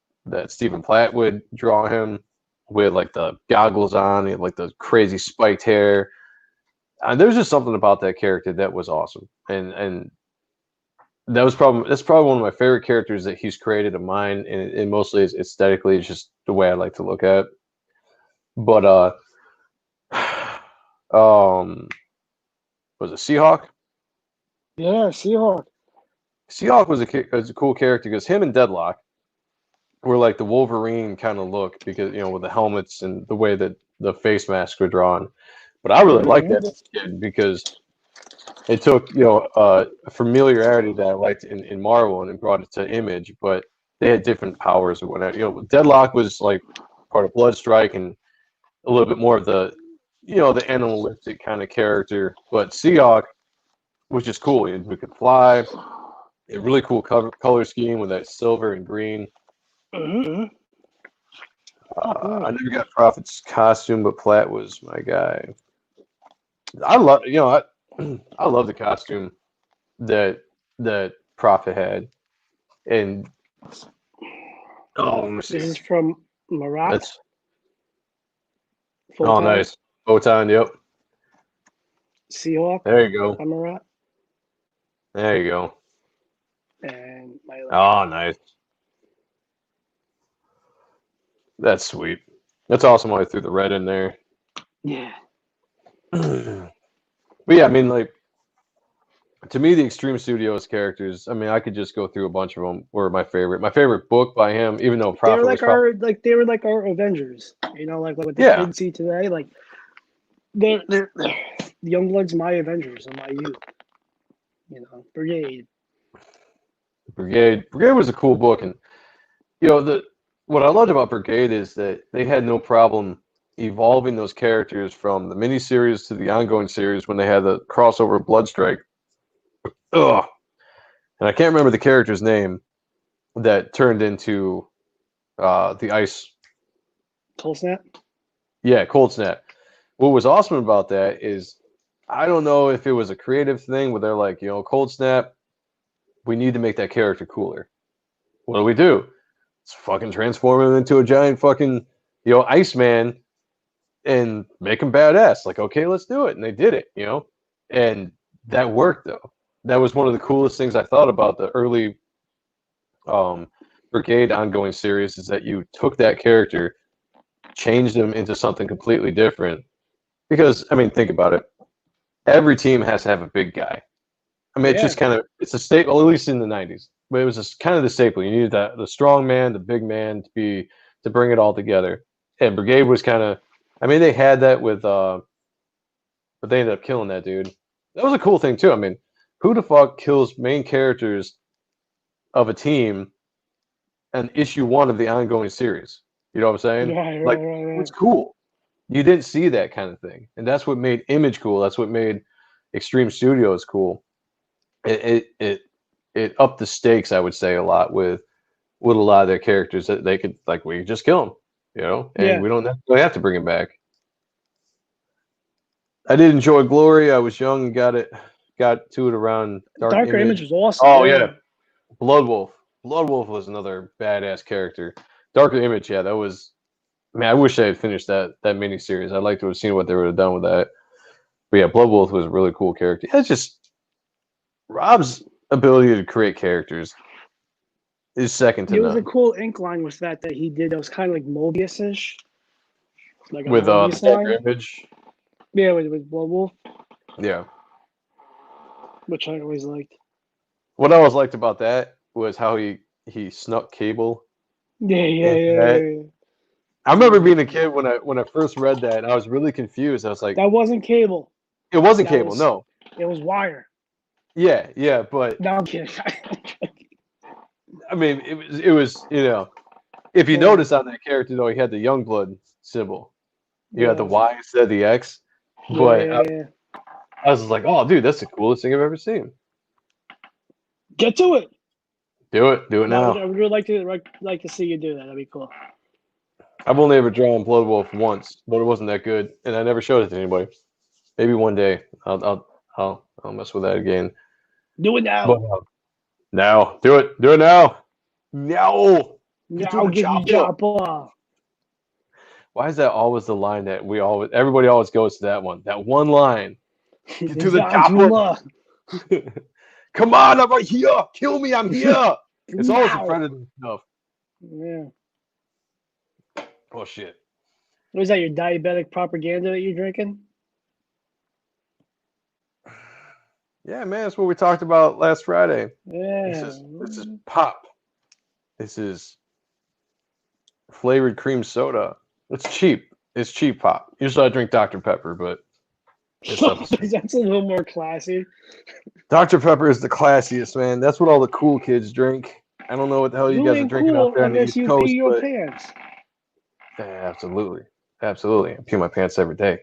Stephen Platt would draw him with like the goggles on, he had, like the crazy spiked hair. And there's just something about that character that was awesome, and that's probably one of my favorite characters that he's created of mine, and mostly is aesthetically, it's just the way I like to look at. It. But um, was it Seahawk? yeah, Seahawk. Seahawk was a cool character because him and Deadlock were like the Wolverine kind of look because with the helmets and the way that the face masks were drawn. But I really liked Hmm. that as a kid because it took a familiarity that I liked in Marvel and brought it to Image, but they had different powers or whatever. Deadlock was like part of Bloodstrike and a little bit more of the animalistic kind of character, but Seahawk was just cool. We could fly. A really cool color scheme with that silver and green. Hmm. Fuck I right. never got Prophet's costume, but Platt was my guy. I love I love the costume that that Prophet had, and oh, let me This see. is from Marat, That's oh Photon, nice. Photon, yep. Seahawk There you go. by Marat, There you go. and my like. Oh, nice. That's sweet. That's awesome why I threw the red in there. Yeah, But yeah, I mean, like to me, the Extreme Studios characters. I mean, I could just go through a bunch of them. Were my favorite. My favorite book by him, even though Prophet was probably they were like our Avengers. Like what the yeah. kids see today. Like they're Youngblood's my Avengers and my youth. Brigade. Brigade was a cool book, and the what I loved about Brigade is that they had no problem evolving those characters from the miniseries to the ongoing series when they had the crossover Bloodstrike. Ugh, and I can't remember the character's name that turned into the ice. Cold Snap. Yeah, Cold Snap. What was awesome about that is I don't know if it was a creative thing where they're like, Cold Snap, we need to make that character cooler. What do we do? Let's fucking transform him into a giant fucking, Iceman and make him badass. Like, okay, let's do it. And they did it. And that worked though. That was one of the coolest things I thought about the early um, Brigade ongoing series is that you took that character, changed him into something completely different. Because, I mean, think about it. every team has to have a big guy. I mean, it's Yeah. just kind of it's a staple, at least in the '90s. But it was just kind of the staple. You needed the strong man, the big man to bring it all together. And Brigade was kind of, I mean, they had that with, but they ended up killing that dude. That was a cool thing too. I mean, who the fuck kills main characters of a team in issue 1 of the ongoing series? You know what I'm saying? Like, Right. it's cool. You didn't see that kind of thing, and that's what made Image cool. That's what made Extreme Studios cool. It upped the stakes, I would say, a lot with a lot of their characters that they could like we could just kill them, you know, and Yeah. we don't necessarily have to bring him back. I did enjoy Glory. I was young and got to it around Dark Darker Image Image. was awesome. Oh Yeah. yeah, Blood Wolf. Blood Wolf was another badass character. Darker Image, yeah, that was. Man, I wish I had finished that miniseries. I'd like to have seen what they would have done with that. But yeah, Blood Wolf was a really cool character. It's just Rob's ability to create characters is second to It was a none. cool ink line with that he did. That was kind of like Mobius-ish, like a With Mobius Darker line. Image, Yeah, with Blood Wolf, yeah. which I always liked. What I always liked about that was how he snuck Cable into that. Yeah. I remember being a kid when I first read that. I was really confused. I was like, That wasn't Cable. it wasn't That Cable, was no. it was Wire. Yeah, but No, I'm kidding. I mean, it was you know, if you Yeah. notice on that character though, he had the Youngblood symbol. You had the Yeah. Y instead of the X. But Yeah. I was just like, oh, dude, that's the coolest thing I've ever seen. Get to it. Do it I now. would really like to see you do that. That'd be cool. I've only ever drawn Blood Wolf once, but it wasn't that good, and I never showed it to anybody. Maybe one day I'll mess with that again. Do it now. But now, do it now. Now, get to Now the get the chopper. chopper. Why is that always the line that everybody always goes to that one? That one line. Get to the chopper. Come on, I'm right here. Kill me, I'm here. It's always the Predator stuff. Yeah. Oh shit. What is that? Your diabetic propaganda that you're drinking? Yeah, man, that's what we talked about last Friday. Yeah. This is pop. This is flavored cream soda. It's cheap. It's cheap pop. Usually I drink Dr. Pepper, but that's a little more classy. Dr. Pepper is the classiest, man. That's what all the cool kids drink. I don't know what the hell you guys are drinking out there on the East Coast, pee your but pants. yeah, absolutely. I pee my pants every day.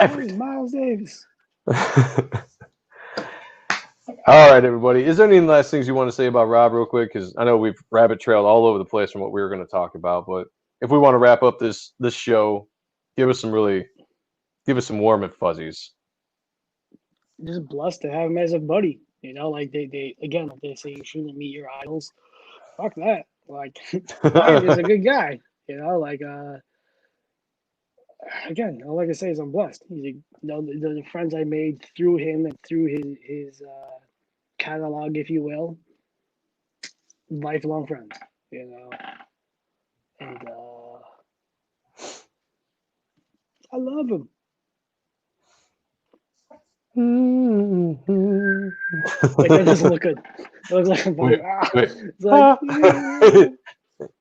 Every day. Miles Davis. All right, everybody. Is there any last things you want to say about Rob real quick? Because I know we've rabbit trailed all over the place from what we were going to talk about, but if we want to wrap up this show, give us some warm and fuzzies. Just blessed to have him as a buddy. You know, like they say you shouldn't meet your idols. Fuck that. Like Ryan is a good guy. You know, like again, all I can say is I'm blessed. He's the friends I made through him and through his catalog, if you will, lifelong friends. You know, and I love him. Like that doesn't look good. It looks like I'm Wait. It's like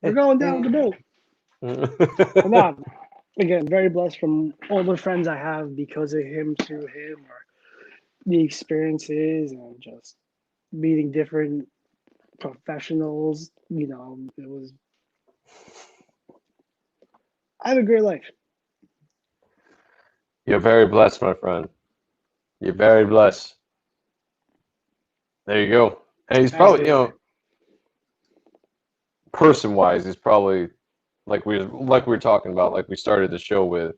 we're going down the boat. I'm not. Again, very blessed from all the friends I have because of him, through him, or the experiences and just meeting different professionals. You know, I have a great life. You're very blessed, my friend. You're very blessed. There you go. And he's probably, you know, person-wise, he's probably like we were talking about, like we started the show with,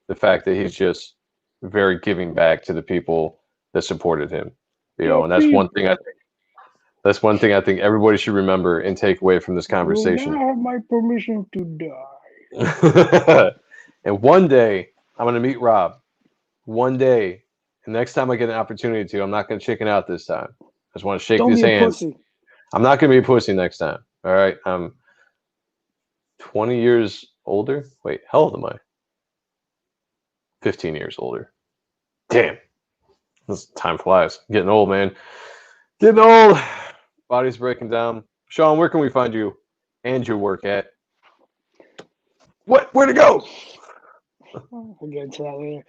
the fact that he's just very giving back to the people that supported him. You know, and that's one thing I think everybody should remember and take away from this conversation. You have my permission to die. And one day I'm gonna meet Rob. One day, and next time I get an opportunity to, I'm not gonna chicken out this time. I just want to shake his hand. Pussy. I'm not gonna be a pussy next time. All right. I'm 20 years older. Wait, how old am I? 15 years older. Damn, this time flies. Getting old, man. Getting old. Body's breaking down. Sean, where can we find you and your work at? Where'd it go? We'll get into that later.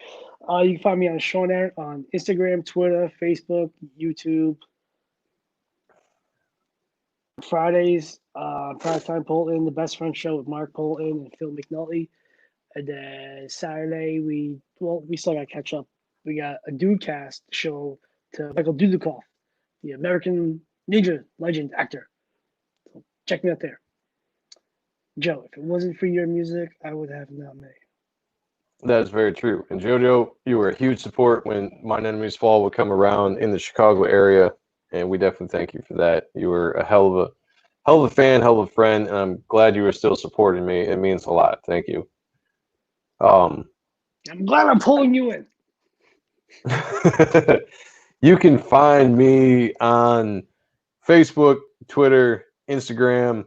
You can find me on Sean Aaron on Instagram, Twitter, Facebook, YouTube. Fridays, Primetime Polton, the Best Friend Show with Mark Polton and Phil McNulty. And then Saturday, we still got to catch up. We got a Dudecast show to Michael Dudikoff, the American Ninja legend actor. So check me out there. Joe, if it wasn't for your music, I would have not made. That is very true. And JoJo, you were a huge support when Mine Enemies Fall would come around in the Chicago area, and we definitely thank you for that. You were a hell of a fan, hell of a friend, and I'm glad you were still supporting me. It means a lot. Thank you. I'm glad I'm pulling you in. You can find me on Facebook, Twitter, Instagram.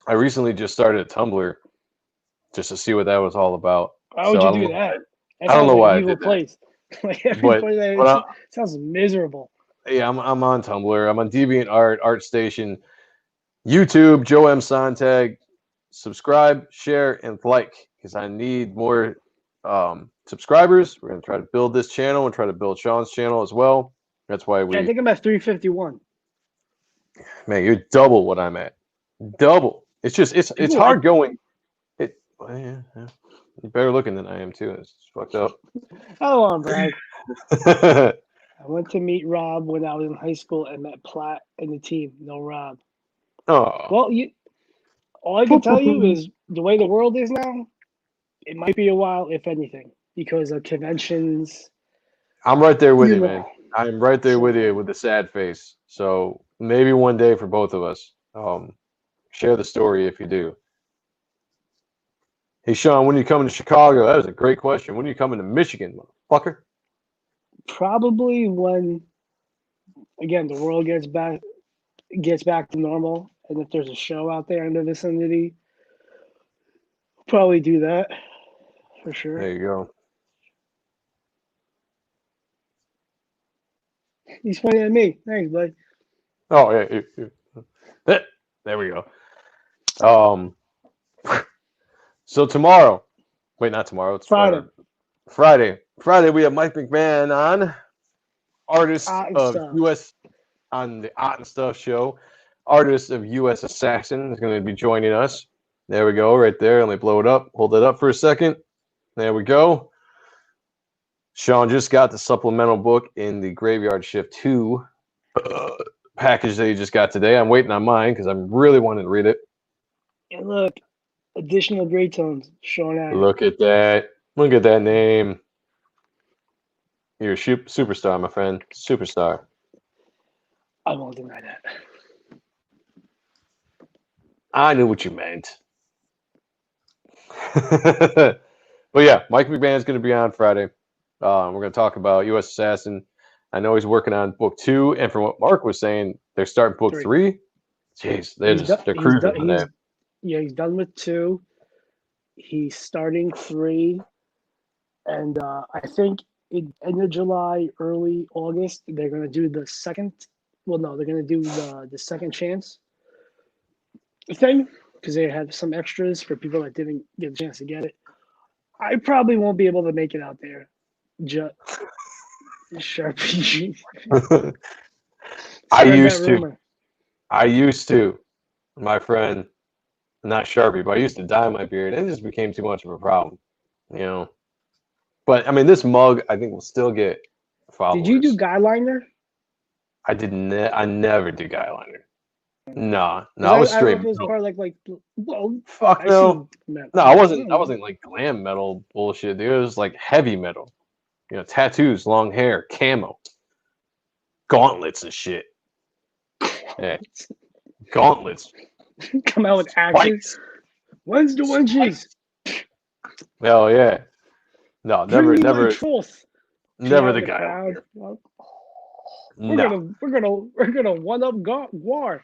I recently just started a Tumblr just to see what that was all about. Why would you do that? That I don't know why I evil did that. place. Like everybody, sounds miserable. Yeah, I'm on Tumblr. I'm on DeviantArt, ArtStation, YouTube, Joe M. Sontag. Subscribe, share, and like, because I need more subscribers. We're going to try to build this channel and try to build Sean's channel as well. That's why I think I'm at 351. Man, you're double what I'm at. Double. It's just it's hard going. You're better looking than I am too. It's fucked up. Oh, on, Brad. I went to meet Rob when I was in high school and met Platt and the team. No Rob. Oh. Well, all I can tell you is the way the world is now, it might be a while, if anything, because of conventions. I'm right there with you, man. I'm right there with you with the sad face. So maybe one day for both of us. Share the story if you do. Hey, Sean, when are you coming to Chicago? That was a great question. When are you coming to Michigan, motherfucker? Probably when, again, the world gets back to normal, and if there's a show out there in the vicinity, probably do that for sure. There you go. He's pointing at me. Thanks, bud. Oh yeah, there we go. So tomorrow, wait, not tomorrow. It's Friday. Friday, we have Mike McMahon on, artist of U.S. on the Art and Stuff show. Artist of U.S. Assassin is going to be joining us. There we go, right there. Let me blow it up. Hold it up for a second. There we go. Sean just got the supplemental book in the Graveyard Shift 2 package that he just got today. I'm waiting on mine because I'm really wanting to read it. And look, additional great tones, Sean Adams. Look at that. Look at that name. You're a superstar, my friend. Superstar. I won't deny that. I knew what you meant. But yeah, Mike McMahon is going to be on Friday. We're going to talk about U.S. Assassin. I know he's working on book 2, and from what Mark was saying, they're starting book 3. Jeez, they're cruising on that. Yeah, he's done with 2. He's starting 3, and I think end of July, early August, they're going to do the second. Well, no, they're going to do the second chance thing because they have some extras for people that didn't get a chance to get it. I probably won't be able to make it out there. Sharpie. I used to, my friend, not Sharpie, but I used to dye my beard. It just became too much of a problem, you know. But I mean, this mug, I think, will still get followers. Did you do guy liner? I didn't. I never did guy liner. No, I was straight. It was part well, fuck no. No, I wasn't like glam metal bullshit, dude. It was like heavy metal. You know, tattoos, long hair, camo, gauntlets and shit. Yeah. Gauntlets. Come out with axes. When's the one cheese? Hell yeah. No, never the guy. We're gonna one up Guar.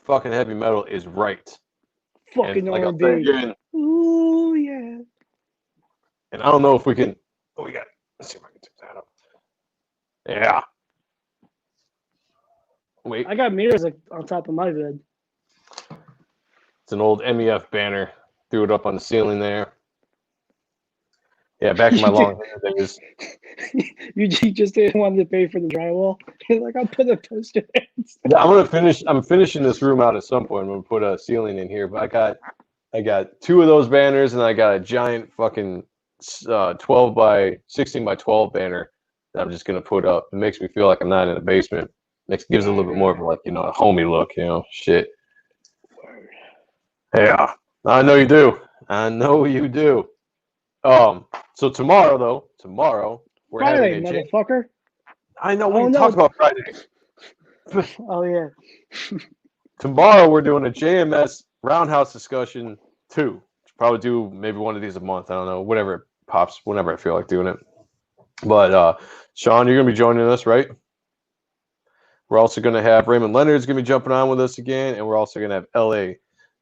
Fucking heavy metal is right. Fucking R&B. Ooh yeah. And I don't know if we can. Oh, we got. Let's see if I can take that up. Yeah. Wait. I got mirrors like on top of my bed. It's an old MEF banner. Threw it up on the ceiling there. Yeah, back in my long hair days. You just didn't want to pay for the drywall. You're like, I'll put a poster there. Yeah, I'm finishing this room out at some point. I'm gonna put a ceiling in here, but I got 2 of those banners, and I got a giant fucking 12 by 16 by 12 banner that I'm just gonna put up. It makes me feel like I'm not in a basement. Gives it a little bit more of like a homey look. Shit. Yeah, I know you do. I know you do. So tomorrow we're Friday, having a motherfucker. I know we talked about Friday. Oh yeah. Tomorrow we're doing a JMS Roundhouse discussion 2. Probably do maybe one of these a month. I don't know. Whatever it pops, whenever I feel like doing it. But Sean, you're gonna be joining us, right? We're also gonna have Raymond Leonard's gonna be jumping on with us again, and we're also gonna have LA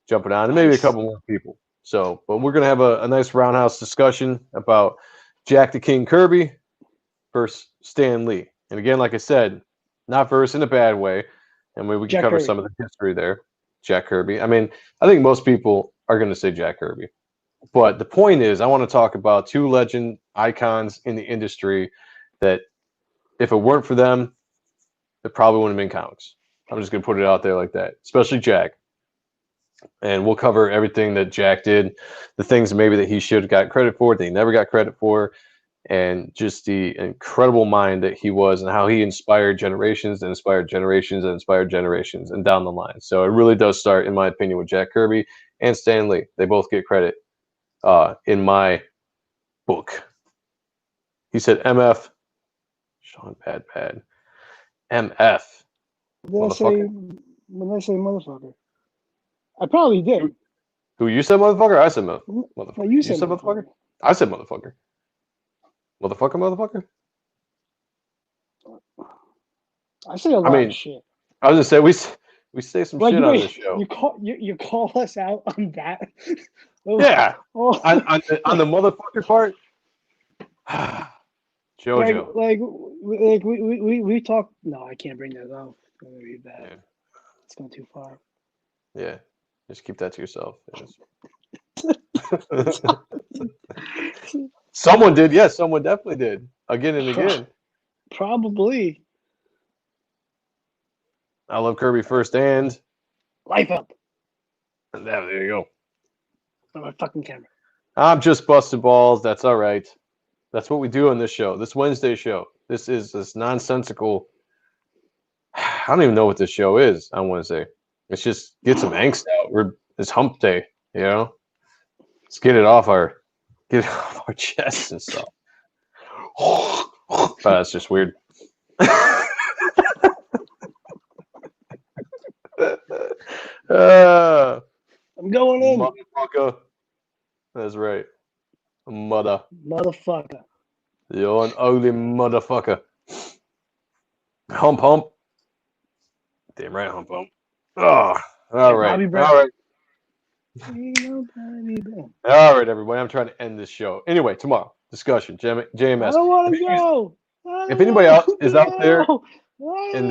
jumping on, and maybe a couple more people. So, but we're gonna have a nice roundhouse discussion about Jack the King Kirby versus Stan Lee. And again, like I said, not verse in a bad way. And we can Jack cover Kirby. some of the history there. Jack Kirby. I mean, I think most people are going to say Jack Kirby. But the point is, I want to talk about 2 legend icons in the industry that if it weren't for them, it probably wouldn't have been comics. I'm just going to put it out there like that, especially Jack. And we'll cover everything that Jack did, the things maybe that he should have got credit for, that he never got credit for, and just the incredible mind that he was and how he inspired generations and inspired generations and inspired generations and down the line. So it really does start, in my opinion, with Jack Kirby and Stan Lee. They both get credit in my book. He said MF. Sean Pad. MF. When I say motherfucker. I probably did. Who, you said motherfucker? I said motherfucker. No, you said motherfucker? I said motherfucker. Motherfucker? I say a lot of shit. I was gonna say we say some shit on this show. You call us out on that? Yeah. Oh. On the motherfucker part. JoJo. Like we talk. No, I can't bring that up. It's gonna be bad. Yeah. It's going too far. Yeah. Just keep that to yourself. Someone did. Yes, someone definitely did. Again and again. Probably. I love Kirby first and Liefeld. And there you go. On my fucking camera. I'm just busting balls. That's all right. That's what we do on this show. This Wednesday show. This is this nonsensical. I don't even know what this show is on Wednesday. It's just get some angst out. It's hump day, Let's get it off our chests and stuff. That's just weird. I'm going in. Motherfucker. That's right. Motherfucker. You're an ugly motherfucker. Hump. Damn right, hump. Oh, all right. All right, everybody. I'm trying to end this show. Anyway, tomorrow, discussion, JMS. I don't want to go. If anybody else is out there and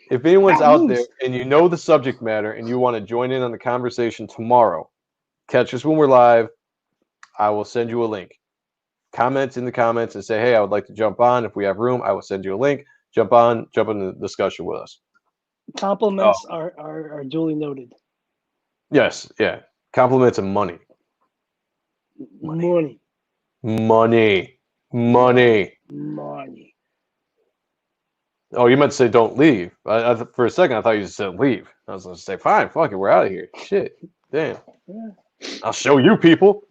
if anyone's out there and you know the subject matter and you want to join in on the conversation tomorrow, catch us when we're live. I will send you a link. Comment in the comments and say, hey, I would like to jump on. If we have room, I will send you a link. Jump in the discussion with us. Compliments are duly noted. Yes, yeah. Compliments and money. Money. Oh, you meant to say don't leave. For a second, I thought you just said leave. I was going to say, fine, fuck it, we're out of here. Shit, damn. Yeah. I'll show you people.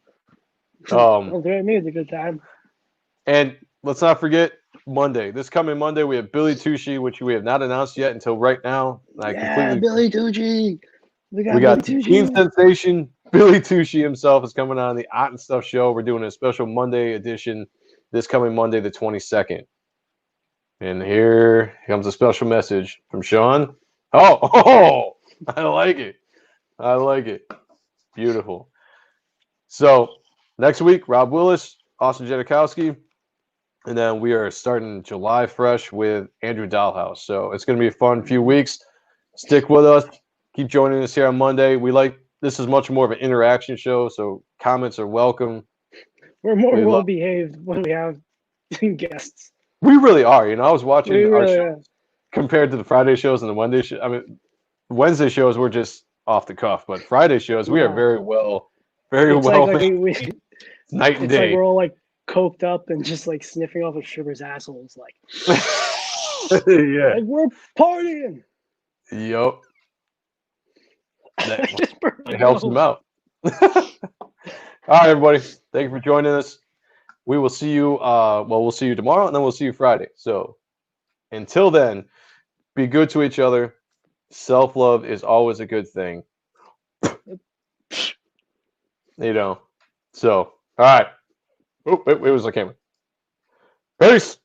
Don't threaten me. It's a good time. And let's not forget Monday. This coming Monday, we have Billy Tucci, which we have not announced yet until right now. Billy Tucci. We got Team Sensation. Billy Tucci himself is coming on the Ott and Stuff show. We're doing a special Monday edition this coming Monday, the 22nd. And here comes a special message from Sean. Oh, I like it. Beautiful. So next week, Rob Willis, Austin Janikowski, and then we are starting July fresh with Andrew Dahlhaus. So it's going to be a fun few weeks. Stick with us. Keep joining us here on Monday. This is much more of an interaction show, so comments are welcome. We're more We well love. behaved when we have guests. We really are. I was watching We our really show are. compared to the Friday shows and the Wednesday shows. I mean, Wednesday shows we're just off the cuff, but Friday shows we are Yeah. very It's well. like Night and it's like day. we're all like coked up and just like sniffing off each other's assholes. Like Yeah. we're partying. Yup. That Just it helps them out. All right, everybody. Thank you for joining us. We will see you. We'll see you tomorrow, and then we'll see you Friday. So until then, be good to each other. Self-love is always a good thing. So, all right. Oh, it was the camera. Peace.